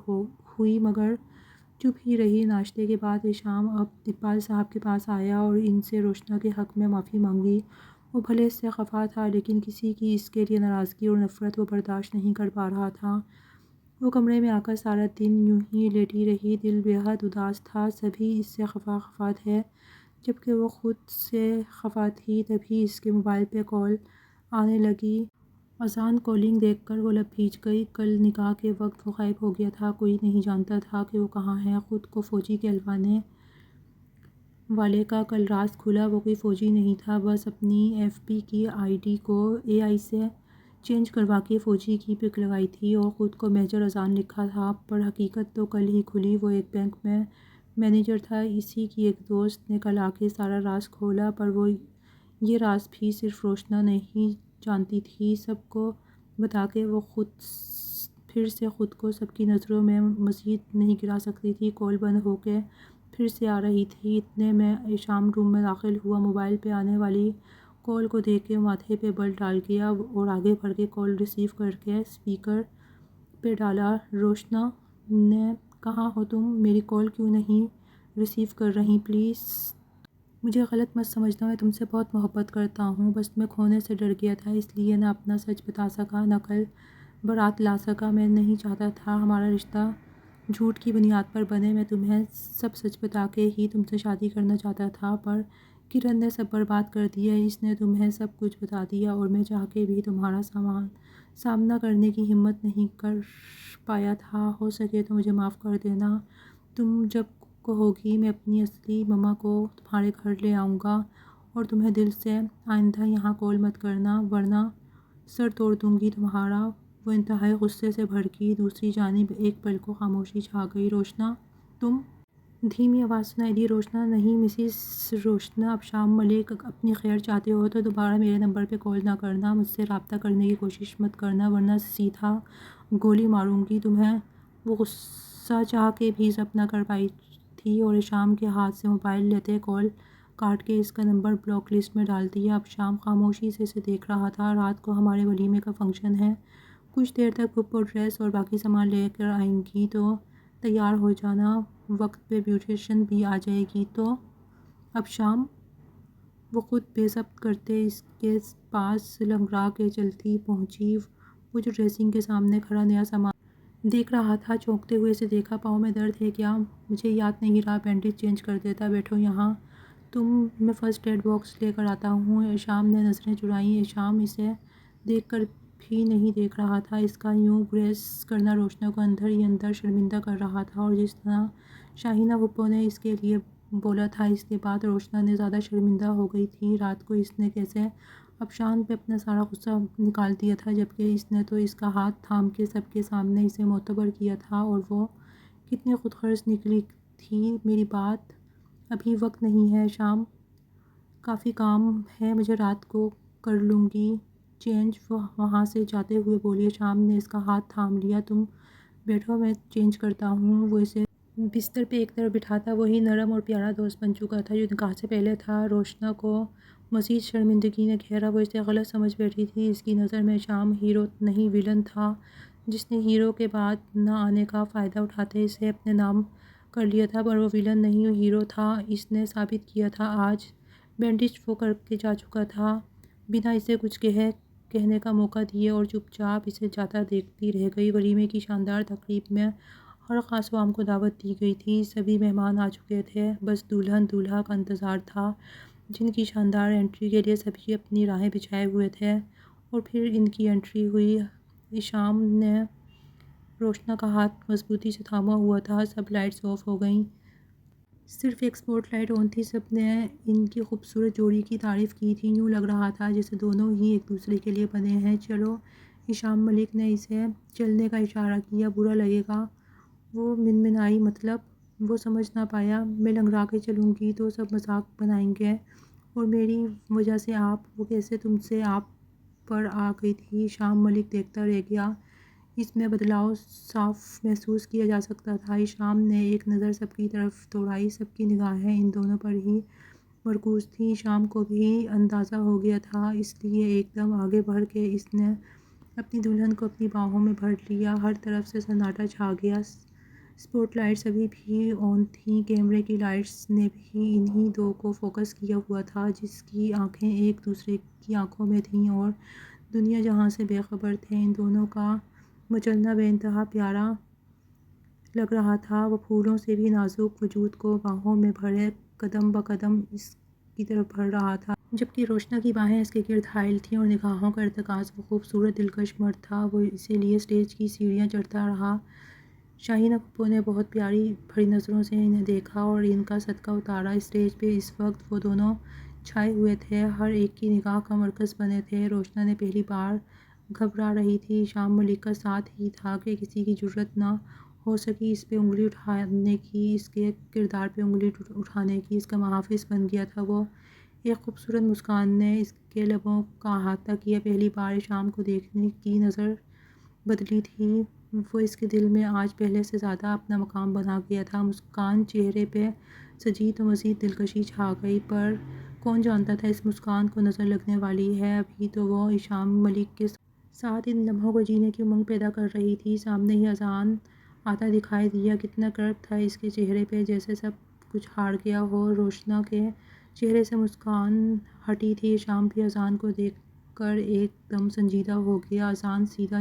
ہوئی، مگر چپ ہی رہی۔ ناشتے کے بعد شام اب اقبال صاحب کے پاس آیا اور ان سے روشنا کے حق میں معافی مانگی۔ وہ بھلے اس سے خفا تھا، لیکن کسی کی اس کے لیے ناراضگی اور نفرت وہ برداشت نہیں کر پا رہا تھا۔ وہ کمرے میں آ کر سارا دن یوں ہی لیٹی رہی، دل بے حد اداس تھا۔ سبھی اس سے خفا تھے، جبکہ وہ خود سے خفا تھی۔ تبھی اس کے موبائل پہ کال آنے لگی۔ اذان کالنگ دیکھ کر وہ لب بھیج گئی۔ کل نکاح کے وقت وہ غائب ہو گیا تھا، کوئی نہیں جانتا تھا کہ وہ کہاں ہے۔ خود کو فوجی کہلوانے والے کا کل راز کھلا، وہ کوئی فوجی نہیں تھا، بس اپنی ایف بی کی آئی ڈی کو اے آئی سے چینج کروا کے فوجی کی پک لگائی تھی اور خود کو میجر اذان لکھا تھا۔ پر حقیقت تو کل ہی کھلی۔ وہ ایک بینک میں مینیجر تھا۔ اسی کی ایک دوست نے کل آ کے سارا راز کھولا، پر وہ یہ راز بھی صرف روشنا نہیں جانتی تھی۔ سب کو بتا کے وہ پھر سے خود کو سب کی نظروں میں مزید نہیں گرا سکتی تھی۔ کال بند ہو کے پھر سے آ رہی تھی۔ اتنے میں ایشام روم میں داخل ہوا۔ موبائل پہ آنے والی کال کو دیکھ کے ماتھے پہ بل ڈال گیا اور آگے بڑھ کے کال ریسیو کر کے اسپیکر پہ ڈالا۔ روشنا نے، کہاں ہو تم؟ میری کال کیوں نہیں ریسیو کر رہی؟ پلیز مجھے غلط مت سمجھنا، میں تم سے بہت محبت کرتا ہوں، بس میں کھونے سے ڈر گیا تھا، اس لیے نہ اپنا سچ بتا سکا، نہ کل بارات لا سکا۔ میں نہیں چاہتا تھا ہمارا رشتہ جھوٹ کی بنیاد پر بنے۔ میں تمہیں سب سچ بتا کے ہی تم سے شادی کرنا چاہتا تھا، پر کرن نے سب برباد کر دیا، اس نے تمہیں سب کچھ بتا دیا اور میں چاہ کے بھی تمہارا سامنا کرنے کی ہمت نہیں کر پایا تھا۔ ہو سکے تو مجھے معاف کر دینا۔ تم جب کہو گی میں اپنی اصلی مما کو تمہارے گھر لے آؤں گا، اور تمہیں دل سے آئندہ یہاں کال مت کرنا ورنہ سر توڑ دوں گی تمہارا۔ وہ انتہائی غصے سے بھڑکی۔ دوسری جانب ایک پل کو خاموشی چھا گئی۔ روشنا تم؟ دھیمی آواز سنائی دی۔ روشنا نہیں مسز روشنا، اب شام ملک اپنی خیر چاہتے ہو تو دوبارہ میرے نمبر پہ کال نہ کرنا، مجھ سے رابطہ کرنے کی کوشش مت کرنا ورنہ سیدھا گولی ماروں گی تمہیں۔ وہ غصہ چاہ کے بھی ضبط نہ کر پائی تھی اور شام کے ہاتھ سے موبائل لیتے کال کاٹ کے اس کا نمبر بلاک لسٹ میں ڈال دیا۔ اب شام خاموشی سے اسے دیکھ رہا تھا۔ رات کو ہمارے ولیمے کا فنکشن ہے، کچھ دیر تک پھپھو ڈریس اور باقی سامان لے کر آئیں گی تو تیار ہو جانا، وقت پہ بیوٹیشین بھی آ جائے گی تو۔ اب شام؟ وہ خود بے ضبط کرتے اس کے پاس لنگڑا کے چلتی پہنچی۔ وہ جو ڈریسنگ کے سامنے کھڑا نیا سامان دیکھ رہا تھا، چونکتے ہوئے اسے دیکھا۔ پاؤں میں درد ہے کیا؟ مجھے یاد نہیں رہا، بینڈیج چینج کر دیتا۔ بیٹھو یہاں تم، میں فرسٹ ایڈ باکس لے کر آتا ہوں۔ شام نے نظریں چرائیں۔ شام اسے دیکھ کر بھی نہیں دیکھ رہا تھا۔ اس کا یوں گریز کرنا روشنا کو اندر ہی اندر شرمندہ کر رہا تھا، اور جس طرح شاہینہ پھپھو نے اس کے لیے بولا تھا، اس کے بعد روشنا نے زیادہ شرمندہ ہو گئی تھی۔ رات کو اس نے کیسے افشان پہ اپنا سارا غصہ نکال دیا تھا، جبکہ اس نے تو اس کا ہاتھ تھام کے سب کے سامنے اسے معتبر کیا تھا، اور وہ کتنی خود غرض نکلی تھی۔ میری بات ابھی وقت نہیں ہے شام، کافی کام ہے، مجھے رات کو کر لوں گی چینج، وہ وہاں سے جاتے ہوئے بولی۔ شام نے اس کا ہاتھ تھام لیا۔ تم بیٹھو، میں چینج کرتا ہوں۔ وہ اسے بستر پہ ایک طرف بٹھاتا، وہی نرم اور پیارا دوست بن چکا تھا جو نکاح سے پہلے تھا۔ روشنا کو مزید شرمندگی نے گھیرا، وہ اسے غلط سمجھ بیٹھی تھی۔ اس کی نظر میں شام ہیرو نہیں ولن تھا، جس نے ہیرو کے بعد نہ آنے کا فائدہ اٹھاتے اسے اپنے نام کر لیا تھا، پر وہ ولن نہیں ہیرو تھا، اس نے ثابت کیا تھا آج۔ بینڈیج وہ کر کے جا چکا تھا، بنا اسے کچھ کہنے کا موقع دیے، اور چپ چاپ اسے جاتا دیکھتی رہ گئی۔ ولیمے کی شاندار تقریب میں ہر خاص و عام کو دعوت دی گئی تھی، سبھی مہمان آ چکے تھے، بس دلہن دولہا کا انتظار تھا، جن کی شاندار انٹری کے لیے سبھی اپنی راہیں بچھائے ہوئے تھے۔ اور پھر ان کی انٹری ہوئی۔ شام نے روشنا کا ہاتھ مضبوطی سے تھاما ہوا تھا۔ سب لائٹس آف ہو گئیں، صرف ایک سپوٹ لائٹ آن تھی۔ سب نے ان کی خوبصورت جوڑی کی تعریف کی تھی، یوں لگ رہا تھا جیسے دونوں ہی ایک دوسرے کے لیے بنے ہیں۔ چلو، شام ملک نے اسے چلنے کا اشارہ کیا۔ برا لگے گا؟ وہ منمنائی۔ مطلب؟ وہ سمجھ نہ پایا۔ میں لنگڑا کے چلوں گی تو سب مذاق بنائیں گے، اور میری وجہ سے آپ۔ وہ کیسے تم سے آپ پر آ گئی تھی؟ شام ملک دیکھتا رہ گیا۔ اس میں بدلاؤ صاف محسوس کیا جا سکتا تھا۔ شام نے ایک نظر سب کی طرف دوڑائی، سب کی نگاہیں ان دونوں پر ہی مرکوز تھیں۔ شام کو بھی اندازہ ہو گیا تھا، اس لیے ایک دم آگے بڑھ کے اس نے اپنی دلہن کو اپنی باہوں میں بھر لیا۔ ہر طرف سے سناٹا چھا گیا۔ سپوٹ لائٹس ابھی بھی آن تھیں، کیمرے کی لائٹس نے بھی انہی دو کو فوکس کیا ہوا تھا، جس کی آنکھیں ایک دوسرے کی آنکھوں میں تھیں اور دنیا جہاں سے بے خبر تھے۔ ان دونوں کا مچلنا بے انتہا پیارا لگ رہا تھا۔ وہ پھولوں سے بھی نازک وجود کو باہوں میں بھرے قدم بقدم اس کی طرف بڑھ رہا تھا، جبکہ روشنا کی باہیں اس کے گرد حائل تھیں اور نگاہوں کا ارتکاز وہ خوبصورت دلکش مرد تھا۔ وہ اسے لیے اسٹیج کی سیڑھیاں چڑھتا رہا۔ شاہینہ پھپھو نے بہت پیاری بھری نظروں سے انہیں دیکھا اور ان کا صدقہ اتارا۔ اسٹیج پہ اس وقت وہ دونوں چھائے ہوئے تھے، ہر ایک کی نگاہ کا مرکز بنے تھے۔ روشنا نے پہلی بار گھبرا رہی تھی، شام ملک کا ساتھ ہی تھا کہ کسی کی جرأت نہ ہو سکی اس پہ انگلی اٹھانے کی، اس کے کردار پہ انگلی اٹھانے کی۔ اس کا محافظ بن گیا تھا وہ۔ ایک خوبصورت مسکان نے اس کے لبوں کا احاطہ کیا۔ پہلی بار شام کو دیکھنے کی نظر بدلی تھی، وہ اس کے دل میں آج پہلے سے زیادہ اپنا مقام بنا گیا تھا۔ مسکان چہرے پہ سجی تو مزید دلکشی چھا گئی، پر کون جانتا تھا اس مسکان کو نظر لگنے والی ہے۔ ابھی تو وہ شام ملک کے ساتھ ان لمحوں کو جینے کی امنگ پیدا کر رہی تھی۔ سامنے ہی اذان آتا دکھائی دیا، کتنا کرب تھا اس کے چہرے پہ، جیسے سب کچھ ہار گیا ہو۔ روشنا کے چہرے سے مسکان ہٹی تھی۔ شام بھی اذان کو دیکھ کر ایک دم سنجیدہ ہو گیا۔ اذان سیدھا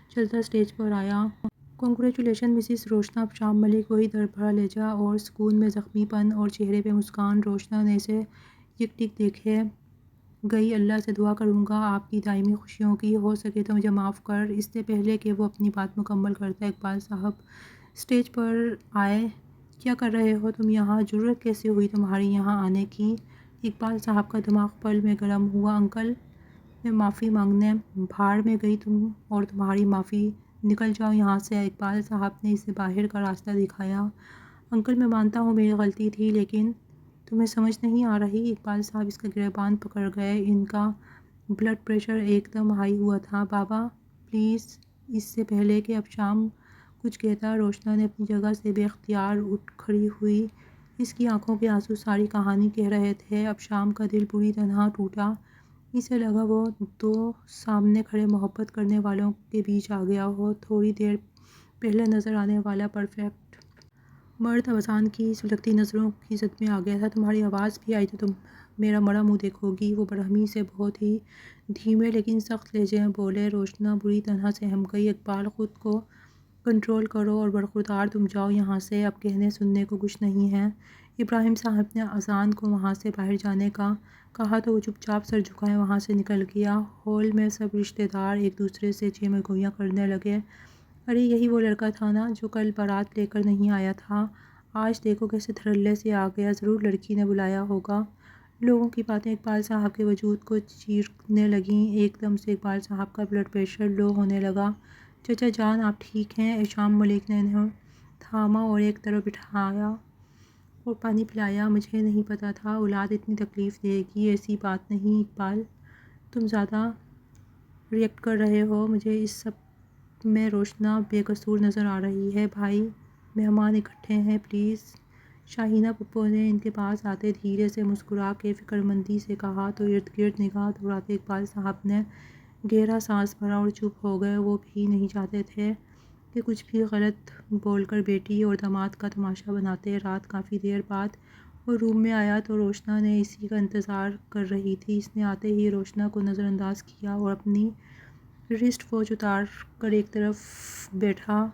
چلتا اسٹیج پر آیا۔ Congratulations Mrs Roshna. Absham ملک وہی دربھرا لہجہ اور سکون میں زخمی پن اور چہرے پہ مسکان۔ روشنا نے اسے یک ٹک دیکھے گئی۔ اللہ سے دعا کروں گا آپ کی دائمی خوشیوں کی، ہو سکے تو مجھے معاف کر۔ اس سے پہلے کہ وہ اپنی بات مکمل کرتا اقبال صاحب اسٹیج پر آئے۔ کیا کر رہے ہو تم یہاں؟ جرأت کیسے ہوئی تمہاری یہاں آنے کی؟ اقبال صاحب کا دماغ پل میں گرم ہوا۔ انکل میں معافی مانگنے بھاڑ میں گئی تم اور تمہاری معافی، نکل جاؤ یہاں سے۔ اقبال صاحب نے اسے باہر کا راستہ دکھایا۔ انکل میں مانتا ہوں میری غلطی تھی، لیکن تمہیں سمجھ نہیں آ رہی۔ اقبال صاحب اس کا گریبان پکڑ گئے۔ ان کا بلڈ پریشر ایک دم ہائی ہوا تھا۔ بابا پلیز۔ اس سے پہلے کہ اب شام کچھ کہتا، روشنا نے اپنی جگہ سے بے اختیار اٹھ کھڑی ہوئی۔ اس کی آنکھوں کے آنسو ساری کہانی کہہ رہے تھے۔ اب شام کا دل بری طرح ٹوٹا۔ اسے لگا وہ دو سامنے کھڑے محبت کرنے والوں کے بیچ آ گیا ہو۔ تھوڑی دیر پہلے نظر آنے والا پرفیکٹ مرد اب اذان کی سلگتی نظروں کی زد میں آ گیا تھا۔ تمہاری آواز بھی آئی تو تم میرا مرا منہ دیکھو گی؟ وہ برہمی سے بہت ہی دھیمے لیکن سخت لہجے میں بولے۔ روشنا بری طرح سہم گئی۔ اقبال خود کو کنٹرول کرو اور برخوردار تم جاؤ یہاں سے، اب کہنے سننے کو کچھ نہیں ہے۔ ابراہیم صاحب نے اذان کو وہاں سے باہر جانے کا کہا تو وہ چپ چاپ سر جھکائے وہاں سے نکل گیا۔ ہال میں سب رشتہ دار ایک دوسرے سے چیمہ گوئیاں کرنے لگے۔ ارے یہی وہ لڑکا تھا نا جو کل بارات لے کر نہیں آیا تھا، آج دیکھو کیسے دھڑلے سے آ گیا، ضرور لڑکی نے بلایا ہوگا۔ لوگوں کی باتیں اقبال صاحب کے وجود کو چیرنے لگیں۔ ایک دم سے اقبال صاحب کا بلڈ پریشر لو ہونے لگا۔ چچا جان آپ ٹھیک ہیں؟ احشام ملک نے انہیں تھاما اور ایک طرف بٹھایا اور پانی پلایا۔ مجھے نہیں پتہ تھا اولاد اتنی تکلیف دے گی، ایسی بات نہیں اقبال، تم زیادہ ریئیکٹ کر رہے ہو۔ مجھے اس سب میں روشنا بے قصور نظر آ رہی ہے۔ بھائی مہمان اکٹھے ہیں پلیز۔ شاہینہ پھپھو نے ان کے پاس آتے دھیرے سے مسکرا کے فکرمندی سے کہا تو ارد گرد نگاہ دوڑاتے اقبال صاحب نے گہرا سانس بھرا اور چپ ہو گئے۔ وہ بھی نہیں چاہتے تھے کہ کچھ بھی غلط بول کر بیٹی اور داماد کا تماشا بناتے۔ رات کافی دیر بعد وہ روم میں آیا تو روشنا نے اسی کا انتظار کر رہی تھی۔ اس نے آتے ہی روشنا کو نظر انداز کیا اور اپنی رسٹ واچ اتار کر ایک طرف بیٹھا۔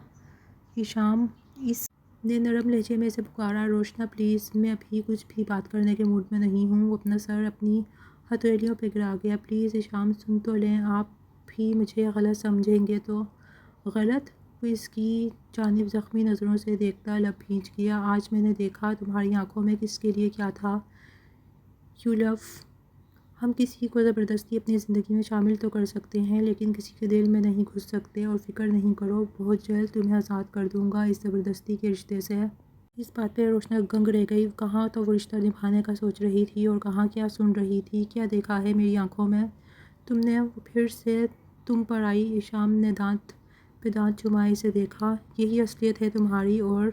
احشام، اس نے نرم لہجے میں اسے پکارا۔ روشنا پلیز، میں ابھی کچھ بھی بات کرنے کے موڈ میں نہیں ہوں۔ وہ اپنا سر اپنی ہتھیلیوں پہ گرا گیا۔ پلیز احشام سن تو لیں، آپ بھی مجھے غلط سمجھیں گے تو۔ غلط؟ وہ اس کی جانب زخمی نظروں سے دیکھتا لب بھینچ گیا۔ آج میں نے دیکھا تمہاری آنکھوں میں کس کے لیے کیا تھا۔ یو لو۔ ہم کسی کو زبردستی اپنی زندگی میں شامل تو کر سکتے ہیں لیکن کسی کے دل میں نہیں گھس سکتے، اور فکر نہیں کرو بہت جلد تمہیں آزاد کر دوں گا اس زبردستی کے رشتے سے۔ اس بات پہ روشنا گنگ رہ گئی۔ کہاں تو وہ رشتہ نبھانے کا سوچ رہی تھی اور کہاں کیا سن رہی تھی۔ کیا دیکھا ہے میری آنکھوں میں تم نے؟ وہ پھر سے تم پر آئی۔ احشام نے دانت پہ دانت جمائے اسے دیکھا۔ یہی اصلیت ہے تمہاری اور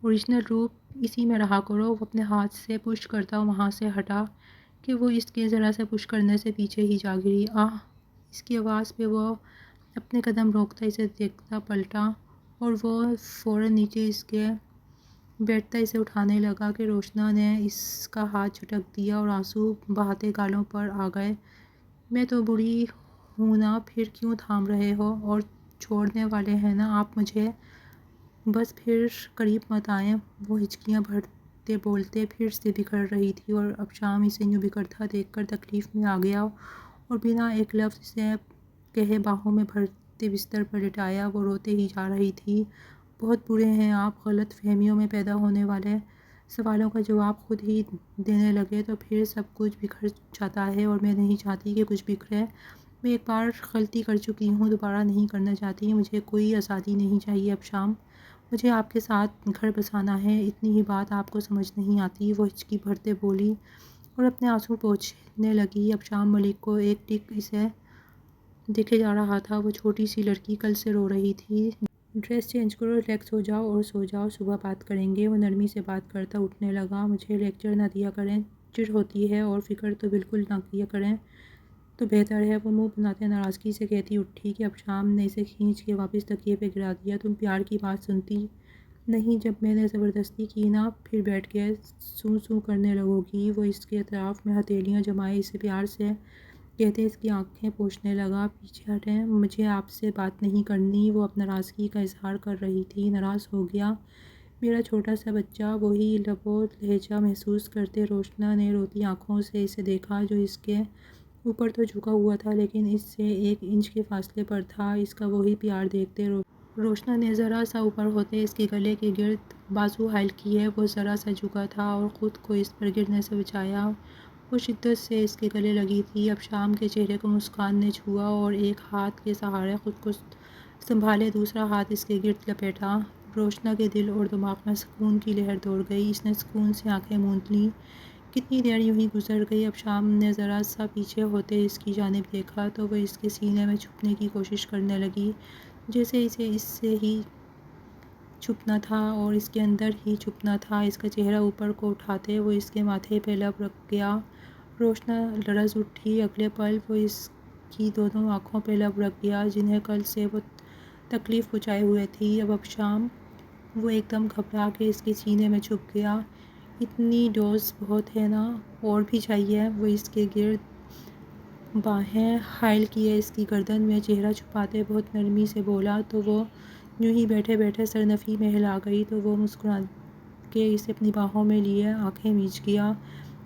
اوریجنل روپ، اسی میں رہا کرو۔ وہ اپنے ہاتھ سے پش کرتا وہاں سے ہٹا کہ وہ اس کے ذرا سے پش کرنے سے پیچھے ہی جا گری۔ آہ! اس کی آواز پہ وہ اپنے قدم روکتا اسے دیکھتا پلٹا اور وہ فوراً نیچے اس کے بیٹھتا اسے اٹھانے لگا کہ روشنا نے اس کا ہاتھ جھٹک دیا اور آنسو بہاتے گالوں پر آ گئے۔ میں تو بری ہوں نا، پھر کیوں تھام رہے ہو؟ اور چھوڑنے والے ہیں نا آپ مجھے؟ بس پھر قریب مت آئیں۔ وہ ہچکیاں بھرتے بولتے پھر سے بکھر رہی تھی اور اب شام اسے یوں بکھرتا دیکھ کر تکلیف میں آ گیا اور بنا ایک لفظ اسے کہے باہوں میں بھرتے بستر پر لٹایا۔ وہ روتے ہی جا رہی تھی۔ بہت برے ہیں آپ، غلط فہمیوں میں پیدا ہونے والے سوالوں کا جواب خود ہی دینے لگے تو پھر سب کچھ بکھر جاتا ہے اور میں نہیں چاہتی کہ کچھ بکھرے۔ میں ایک بار غلطی کر چکی ہوں، دوبارہ نہیں کرنا چاہتی۔ مجھے کوئی آزادی نہیں چاہیے اب شام، مجھے آپ کے ساتھ گھر بسانا ہے، اتنی ہی بات آپ کو سمجھ نہیں آتی؟ وہ ہچکی بھرتے بولی اور اپنے آنسو پوچھنے لگی۔ اب شام ملک کو ایک ٹک اسے دیکھے جا رہا تھا۔ وہ چھوٹی سی لڑکی کل سے رو رہی تھی۔ ڈریس چینج کرو، ریلیکس ہو جاؤ اور سو جاؤ، صبح بات کریں گے۔ وہ نرمی سے بات کرتا اٹھنے لگا۔ مجھے لیکچر نہ دیا کریں، چڑ ہوتی ہے، اور فکر تو بالکل نہ کیا کریں تو بہتر ہے۔ وہ منہ بناتے ناراضگی سے کہتی اٹھی کہ اب شام نے اسے کھینچ کے واپس تکیے پہ گرا دیا۔ تم پیار کی بات سنتی نہیں، جب میں نے زبردستی کی نا پھر بیٹھ کے سوں سوں کرنے لگو گی۔ وہ اس کے اطراف میں ہتھیلیاں جمائے اسے پیار سے کہتے اس کی آنکھیں پوچھنے لگا۔ پیچھے ہٹیں، مجھے آپ سے بات نہیں کرنی۔ وہ اب ناراضگی کا اظہار کر رہی تھی۔ ناراض ہو گیا؟ میرا چھوٹا سا بچہ، وہی لب و لہجہ محسوس کرتے روشنا نے روتی آنکھوں سے اسے دیکھا، جو اس کے اوپر تو جھکا ہوا تھا لیکن اس سے 1 انچ کے فاصلے پر تھا۔ اس کا وہی پیار دیکھتے روشنا نے ذرا سا اوپر ہوتے اس کے گلے کے گرد بازو حائل کیے۔ وہ ذرا سا جھکا تھا اور خود کو اس پر گرنے سے بچایا۔ وہ شدت سے اس کے گلے لگی تھی۔ اب شام کے چہرے کو مسکان نے چھوا اور ایک ہاتھ کے سہارے خود کو سنبھالے، دوسرا ہاتھ اس کے گرد لپیٹا۔ روشنا کے دل اور دماغ میں سکون کی لہر دوڑ گئی۔ اس نے سکون سے آنکھیں موند لیں۔ کتنی دیر یوں ہی گزر گئی۔ اب شام نے ذرا سا پیچھے ہوتے اس کی جانب دیکھا تو وہ اس کے سینے میں چھپنے کی کوشش کرنے لگی، جیسے اسے اس سے ہی چھپنا تھا اور اس کے اندر ہی چھپنا تھا۔ اس کا چہرہ اوپر کو اٹھاتے وہ اس کے ماتھے پہ لب رکھ گیا۔ روشنا لرز اٹھی۔ اگلے پل وہ اس کی دونوں آنکھوں پہ لب رکھ گیا، جنہیں کل سے وہ تکلیف پہنچائے ہوئے تھی۔ اب شام وہ ایک دم گھبرا کے اس کے سینے میں چھپ گیا۔ اتنی ڈوز بہت ہے نا، اور بھی چاہیے؟ وہ اس کے گرد باہیں حائل کیے اس کی گردن میں چہرہ چھپاتے بہت نرمی سے بولا۔ تو وہ یوں ہی بیٹھے بیٹھے سرنفی میں ہلا گئی تو وہ مسکرا کے اسے اپنی باہوں میں لیے آنکھیں میچ گیا۔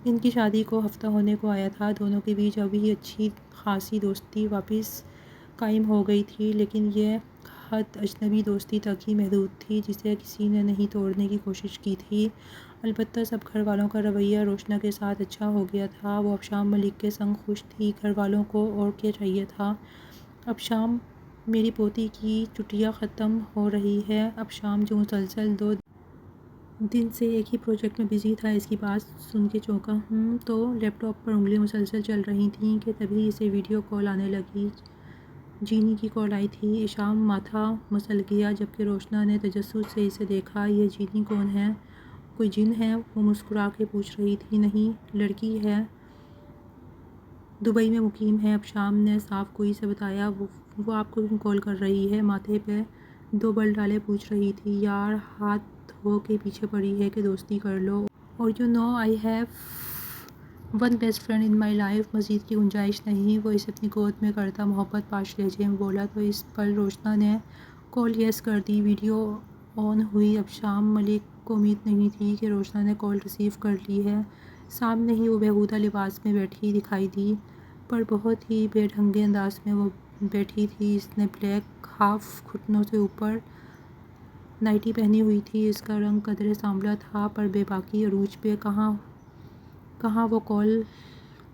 ان کی شادی کو ہفتہ ہونے کو آیا تھا۔ دونوں کے بیچ ابھی اچھی خاصی دوستی واپس قائم ہو گئی تھی، لیکن یہ حد اجنبی دوستی تک ہی محدود تھی، جسے کسی نے نہیں توڑنے کی کوشش کی تھی۔ البتہ سب گھر والوں کا رویہ روشنا کے ساتھ اچھا ہو گیا تھا۔ وہ ابشام ملک کے سنگ خوش تھی۔ گھر والوں کو اور کیا چاہیے تھا؟ ابشام، میری پوتی کی چھٹیاں ختم ہو رہی ہے۔ ابشام، جو مسلسل 2 دن سے ایک ہی پروجیکٹ میں بزی تھا، اس کی بات سن کے چونکا۔ تو لیپ ٹاپ پر انگلیاں مسلسل چل رہی تھیں کہ تبھی اسے ویڈیو کال آنے لگی۔ جینی کی کال آئی تھی۔ ابشام ماتھا مسل گیا جبکہ روشنا نے تجسس سے اسے دیکھا۔ یہ جینی کون ہے؟ کوئی جن ہے؟ وہ مسکرا کے پوچھ رہی تھی۔ نہیں، لڑکی ہے، دبئی میں مقیم ہے۔ ابشام نے صاف گوئی سے بتایا۔ وہ آپ کو کیوں کال کر رہی ہے؟ ماتھے پہ 2 بل ڈالے پوچھ رہی تھی۔ یار، ہاتھ دھو کے پیچھے پڑی ہے کہ دوستی کر لو۔ اور you know I have one best friend in my life. مزید کی گنجائش نہیں۔ وہ اسے اپنی گود میں کرتا محبت پاش لہجے میں بولا تو اس پل روشنا نے کال یس کر دی۔ ویڈیو آن ہوئی۔ ابشام ملک کو امید نہیں تھی کہ روشنا نے کال ریسیو کر لی ہے۔ سامنے ہی وہ بیہودہ لباس میں بیٹھی دکھائی دی، پر بہت ہی بے ڈھنگے انداز میں وہ بیٹھی تھی۔ اس نے بلیک ہاف گھٹنوں سے اوپر نائٹی پہنی ہوئی تھی۔ اس کا رنگ قدرے سانولا تھا، پر بے باکی عروج پہ۔ کہاں وہ کال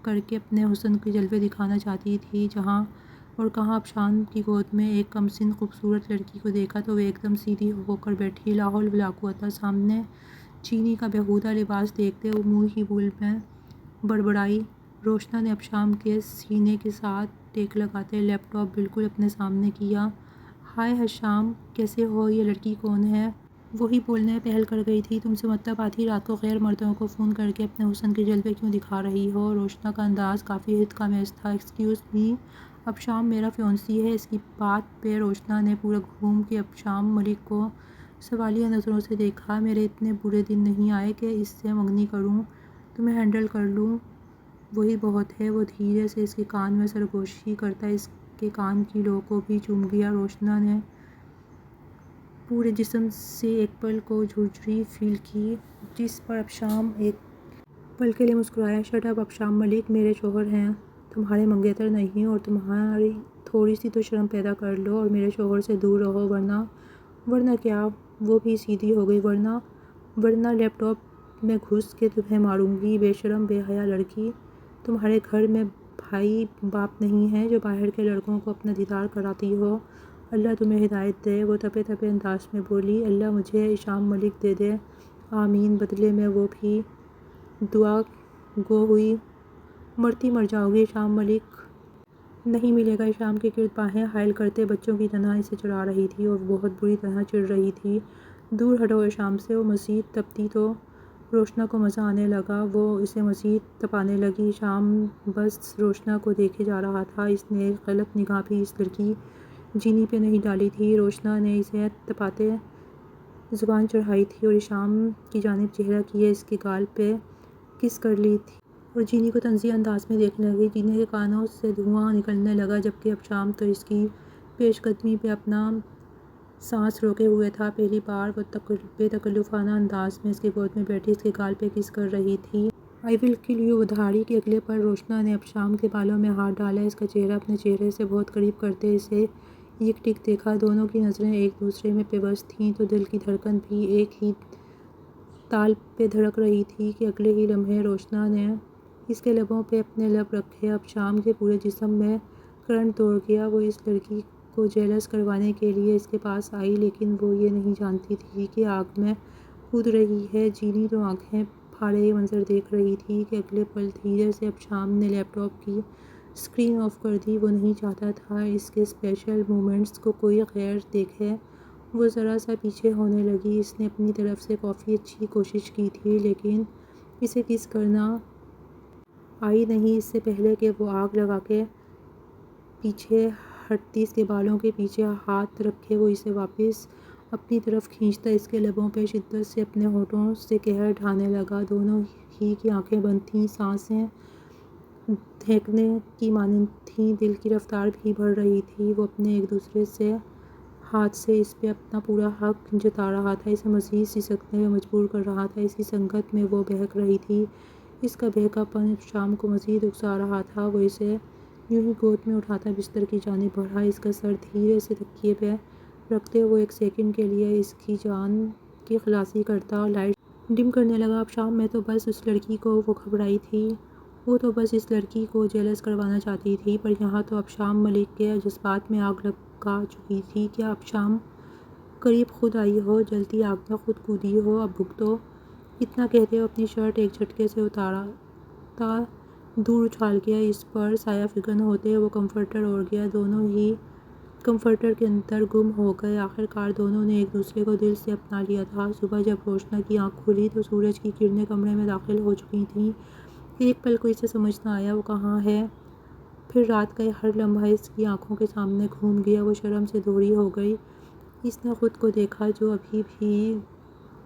کر کے اپنے حسن کے جلوے دکھانا چاہتی تھی، اور کہاں ابشام کی گود میں ایک کم سن خوبصورت لڑکی کو دیکھا تو وہ ایک دم سیدھی ہو کر بیٹھی، لا حول ولا قوت۔ سامنے چینی کا بیہودہ لباس دیکھتے وہ منہ ہی بول میں بڑبڑائی۔ روشنا نے ابشام کے سینے کے ساتھ ٹیک لگاتے لیپ ٹاپ بالکل اپنے سامنے کیا۔ ہائے ابشام، کیسے ہو؟ یہ لڑکی کون ہے؟ وہی بولنے میں پہل کر گئی تھی۔ تم سے مطلب آدھی رات کو غیر مردوں کو فون کر کے اپنے حسن کے جلوے کیوں دکھا رہی ہو؟ روشنا کا انداز کافی حد کا میز تھا۔ ایکسکیوز می، ابشام میرا فیونسی ہے۔ اس کی بات پہ روشنا نے پورا گھوم کے ابشام ملک کو سوالیہ نظروں سے دیکھا۔ میرے اتنے برے دن نہیں آئے کہ اس سے منگنی کروں، تمہیں ہینڈل کر لوں، وہی بہت ہے۔ وہ دھیرے سے اس کے کان میں سرگوشی کرتا اس کے کان کی لو کو بھی چوم گیا۔ روشنا نے پورے جسم سے ایک پل کو جھرجھری فیل کی، جس پر ابشام ایک پل کے لیے مسکرایا۔ شٹ اپ ابشام ملک، میرے شوہر ہیں، تمہارے منگیتر نہیں، اور تمہاری تھوڑی سی تو شرم پیدا کر لو اور میرے شوہر سے دور رہو، ورنہ کیا؟ وہ بھی سیدھی ہو گئی۔ ورنہ لیپ ٹاپ میں گھس کے تمہیں ماروں گی، بے شرم بے حیا لڑکی۔ تمہارے گھر میں بھائی باپ نہیں ہے جو باہر کے لڑکوں کو اپنا دیدار کراتی ہو؟ اللہ تمہیں ہدایت دے، وہ تپے تپے انداز میں بولی۔ اللہ مجھے ابشام ملک دے دے، آمین۔ بدلے میں وہ بھی دعا گو ہوئی۔ مرتی مر جاؤ گی ابشام ملک، نہیں ملے گا۔ ابشام کے گرد باہیں حائل کرتے بچوں کی طرح اسے چڑھا رہی تھی اور بہت بری طرح چڑھ رہی تھی۔ دور ہٹو ابشام سے۔ وہ مزید تپتی تو روشنا کو مزہ آنے لگا۔ وہ اسے مزید تپانے لگی۔ ابشام بس روشنا کو دیکھے جا رہا تھا۔ اس نے ایک غلط نگاہ بھی اس لڑکی جینی پہ نہیں ڈالی تھی۔ روشنا نے اسے تپاتے زبان چڑھائی تھی اور ابشام کی جانب چہرہ کیے اس کے گال پہ کس کر لی تھی اور جینی کو طنزیہ انداز میں دیکھنے لگی۔ جینی کے کانوں سے دھواں نکلنے لگا جبکہ ابشام تو اس کی پیش قدمی پہ اپنا سانس روکے ہوئے تھا۔ پہلی بار وہ بے تکلفانہ انداز میں اس کی گود میں بیٹھی اس کے گال پہ کس کر رہی تھی۔ "آئی ول کل یو" وہ دہاڑی کہ اگلے پل روشنا نے ابشام کے بالوں میں ہاتھ ڈالا، اس کا چہرہ اپنے چہرے سے بہت قریب کرتے اسے یک ٹک دیکھا۔ دونوں کی نظریں ایک دوسرے میں پیوست تھیں تو دل کی دھڑکن بھی ایک ہی تال پہ دھڑک رہی تھی کہ اگلے ہی لمحے روشنا نے اس کے لبوں پہ اپنے لب رکھے۔ ابشام کے پورے جسم میں کرنٹ دوڑ گیا۔ وہ اس لڑکی کو جیلس کروانے کے لیے اس کے پاس آئی، لیکن وہ یہ نہیں جانتی تھی کہ آگ میں کود رہی ہے۔ جینی تو آنکھیں پھاڑے یہ منظر دیکھ رہی تھی کہ اگلے پل دھیرے سے ابشام نے لیپ ٹاپ کی اسکرین آف کر دی۔ وہ نہیں چاہتا تھا اس کے اسپیشل مومنٹس کو کوئی غیر دیکھے۔ وہ ذرا سا پیچھے ہونے لگی۔ اس نے اپنی طرف سے کافی اچھی کوشش کی تھی، لیکن اسے کس کرنا آئی نہیں۔ اس سے پہلے کہ وہ آگ لگا کے پیچھے ہٹتی، اس کے بالوں کے پیچھے ہاتھ رکھے وہ اسے واپس اپنی طرف کھینچتا، اس کے لبوں پہ شدت سے اپنے ہونٹوں سے قہر ڈھانے لگا۔ دونوں ہی کی آنکھیں بند تھیں، سانسیں دھڑکنے کی مانند تھیں، دل کی رفتار بھی بڑھ رہی تھی۔ وہ اپنے ایک دوسرے سے ہاتھ سے اس پہ اپنا پورا حق جتا رہا تھا، اسے مزید سسکنے پہ مجبور کر رہا تھا۔ اسی سنگت میں وہ بہک رہی تھی۔ اس کا بہکا پن ابشام کو مزید اکسا رہا تھا۔ وہ اسے یوں ہی گود میں اٹھاتا بستر کی جانب بڑھا، اس کا سر دھیرے سے تکیے پہ رکھتے ہوئے ایک سیکنڈ کے لیے اس کی جان کی خلاصی کرتا اور لائٹ ڈم کرنے لگا۔ ابشام میں تو بس اس لڑکی کو وہ گھبرائی تھی، وہ تو بس اس لڑکی کو جیلس کروانا چاہتی تھی، پر یہاں تو ابشام ملک کے جذبات میں آگ لگا چکی تھی۔ کیا ابشام قریب خود آئی ہو، جلتی آگ میں خود کودی ہو، اب بھگتو۔ اتنا کہتے وہ اپنی شرٹ ایک جھٹکے سے اتارتا دور اچھال گیا۔ اس پر سایہ فگن ہوتے وہ کمفرٹر اوڑھ گیا۔ دونوں ہی کمفرٹر کے اندر گم ہو گئے۔ آخر کار دونوں نے ایک دوسرے کو دل سے اپنا لیا تھا۔ صبح جب روشنا کی آنکھ کھلی تو سورج کی کرنیں کمرے میں داخل ہو چکی تھیں۔ ایک پل کو اسے سمجھ نہ آیا وہ کہاں ہے، پھر رات کا ہر لمحہ اس کی آنکھوں کے سامنے گھوم گیا۔ وہ شرم سے دوہری ہو گئی۔ اس نے خود کو دیکھا جو ابھی بھی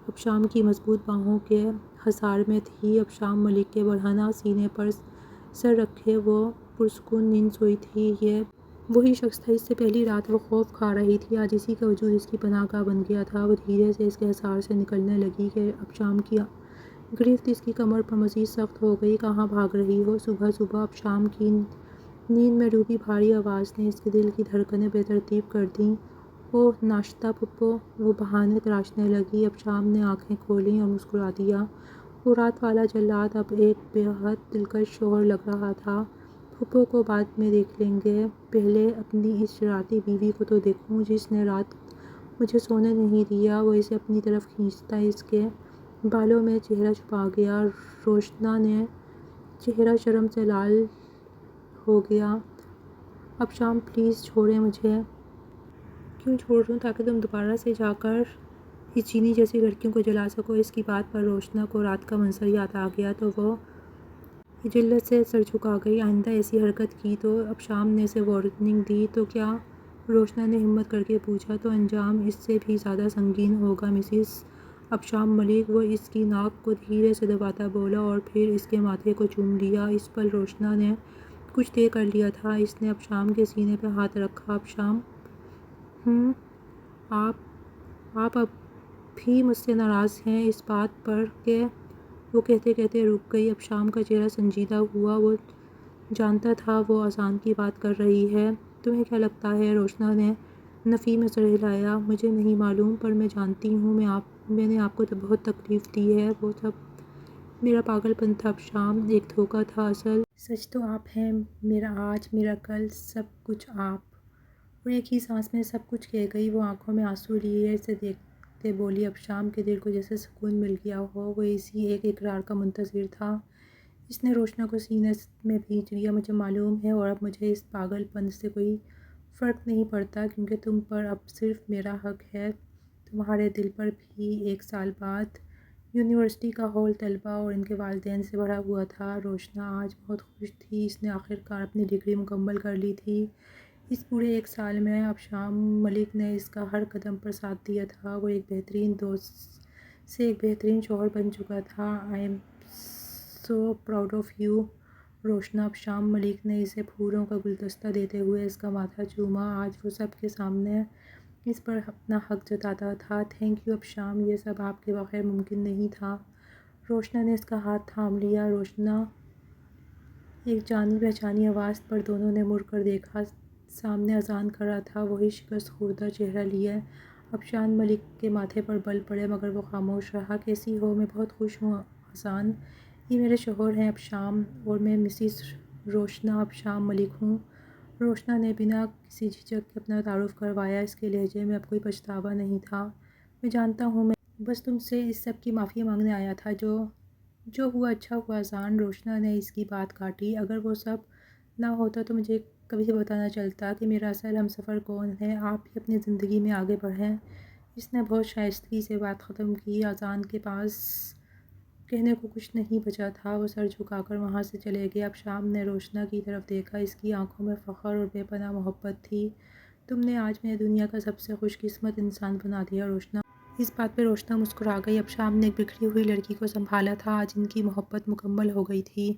ابشام کی مضبوط باہوں کے حصار میں تھی۔ ابشام ملک کے برہنہ سینے پر سر رکھے وہ پرسکون نیند سوئی تھی۔ یہ وہی شخص تھا، اس سے پہلی رات وہ خوف کھا رہی تھی۔ آج اسی کا وجود اس کی پناہ گاہ بن گیا تھا۔ وہ دھیرے سے اس کے حصار سے نکلنے لگی کہ ابشام کی گرفت اس کی کمر پر مزید سخت ہو گئی۔ "کہاں بھاگ رہی ہو؟" صبح صبح ابشام کی نیند میں ڈوبی بھاری آواز نے اس کے دل کی دھڑکنیں بے ترتیب کر دیں۔ "اوہ ناشتہ پھپھو" وہ بہانے تراشنے لگی۔ ابشام نے آنکھیں کھولیں اور مسکرا دیا۔ وہ رات والا جلاد اب ایک بے حد دلکش شوہر لگ رہا تھا۔ "پھپھو کو بعد میں دیکھ لیں گے، پہلے اپنی اس شرارتی بیوی کو تو دیکھوں جس نے رات مجھے سونے نہیں دیا۔ وہ اسے اپنی طرف کھینچتا اس کے بالوں میں چہرہ چھپا گیا۔ روشنا نے چہرہ شرم سے لال ہو گیا۔ "ابشام پلیز چھوڑیں مجھے"۔ "کیوں چھوڑوں؟ تاکہ تم دوبارہ سے جا کر اس جینی جیسی لڑکیوں کو جلا سکو"۔ اس کی بات پر روشنا کو رات کا منظر یاد آ گیا تو وہ جلد سے سر جھکا گئی۔ آئندہ ایسی حرکت کی تو ابشام نے اسے وارننگ دی تو کیا؟ روشنا نے ہمت کر کے پوچھا۔ "تو انجام اس سے بھی زیادہ سنگین ہوگا مسز ابشام ملک"۔ وہ اس کی ناک کو دھیرے سے دباتا بولا اور پھر اس کے ماتھے کو چوم لیا۔ اس پل روشنا نے کچھ طے کر لیا تھا۔ اس نے ابشام کے سینے پہ ہاتھ رکھا۔ "ابشام آپ اب بھی مجھ سے ناراض ہیں اس بات پر کہ"۔ وہ کہتے کہتے رک گئی۔ ابشام کا چہرہ سنجیدہ ہوا۔ وہ جانتا تھا وہ احسان کی بات کر رہی ہے۔ "تمہیں کیا لگتا ہے"؟ روشنا نے نفی میں سر ہلایا۔ "مجھے نہیں معلوم، پر میں جانتی ہوں میں نے آپ کو بہت تکلیف دی ہے۔ وہ سب میرا پاگل پن تھا ابشام، ایک دھوکہ تھا۔ اصل سچ تو آپ ہیں، میرا آج، میرا کل، سب کچھ آپ"۔ اور ایک ہی سانس میں سب کچھ کہہ گئی۔ وہ آنکھوں میں آنسو لیے اسے دیکھتے بولی۔ ابشام کے دل کو جیسے سکون مل گیا ہو، وہ اسی ایک اقرار کا منتظر تھا۔ اس نے روشنا کو سینے میں بھینچ لیا۔ "مجھے معلوم ہے، اور اب مجھے اس پاگل پن سے کوئی فرق نہیں پڑتا، کیونکہ تم پر اب صرف میرا حق ہے"۔ تمہارے دل پر بھی 1 سال بعد یونیورسٹی کا ہال طلباء اور ان کے والدین سے بھرا ہوا تھا۔ روشنا آج بہت خوش تھی۔ اس نے آخر کار اپنی ڈگری مکمل کر لی تھی۔ اس پورے 1 سال میں ابشام ملک نے اس کا ہر قدم پر ساتھ دیا تھا۔ وہ ایک بہترین دوست سے ایک بہترین شوہر بن چکا تھا۔ "I am so proud of you Roshna". Absham Malik نے اسے پھولوں کا گلدستہ دیتے ہوئے اس کا ماتھا چوما۔ آج وہ سب کے سامنے اس پر اپنا حق جتاتا تھا۔ تھینک یو ابشام، یہ سب آپ کے بغیر ممکن نہیں تھا۔ روشنا نے اس کا ہاتھ تھام لیا۔ روشنا ایک جانی پہچانی آواز پر دونوں نے مڑ کر دیکھا۔ سامنے اذان کر رہا تھا، وہی شکست خوردہ چہرہ لیے۔ ابشام ملک کے ماتھے پر بل پڑے مگر وہ خاموش رہا۔ کیسی ہو؟ میں بہت خوش ہوں اذان، یہ میرے شوہر ہیں ابشام، اور میں مسز روشنا ابشام ملک ہوں۔ روشنا نے بنا کسی جھجک کے اپنا تعارف کروایا۔ اس کے لہجے میں اب کوئی پچھتاوا نہیں تھا۔ میں جانتا ہوں، میں بس تم سے اس سب کی معافی مانگنے آیا تھا۔ جو ہوا اچھا ہوا اذان، روشنا نے اس کی بات کاٹی۔ اگر وہ سب نہ ہوتا تو مجھے کبھی پتہ نہ چلتا کہ میرا اصل ہمسفر کون ہے۔ آپ بھی اپنی زندگی میں آگے بڑھیں۔ اس نے بہت شائستگی سے بات ختم کی۔ اذان کے پاس کہنے کو کچھ نہیں بچا تھا۔ وہ سر جھکا کر وہاں سے چلے گیا۔ ابشام نے روشنا کی طرف دیکھا۔ اس کی آنکھوں میں فخر اور بے پناہ محبت تھی۔ تم نے آج مجھے دنیا کا سب سے خوش قسمت انسان بنا دیا روشنا۔ اس بات پہ روشنا مسکرا گئی۔ ابشام نے ایک بکھری ہوئی لڑکی کو سنبھالا تھا، آج ان کی محبت مکمل ہو گئی تھی۔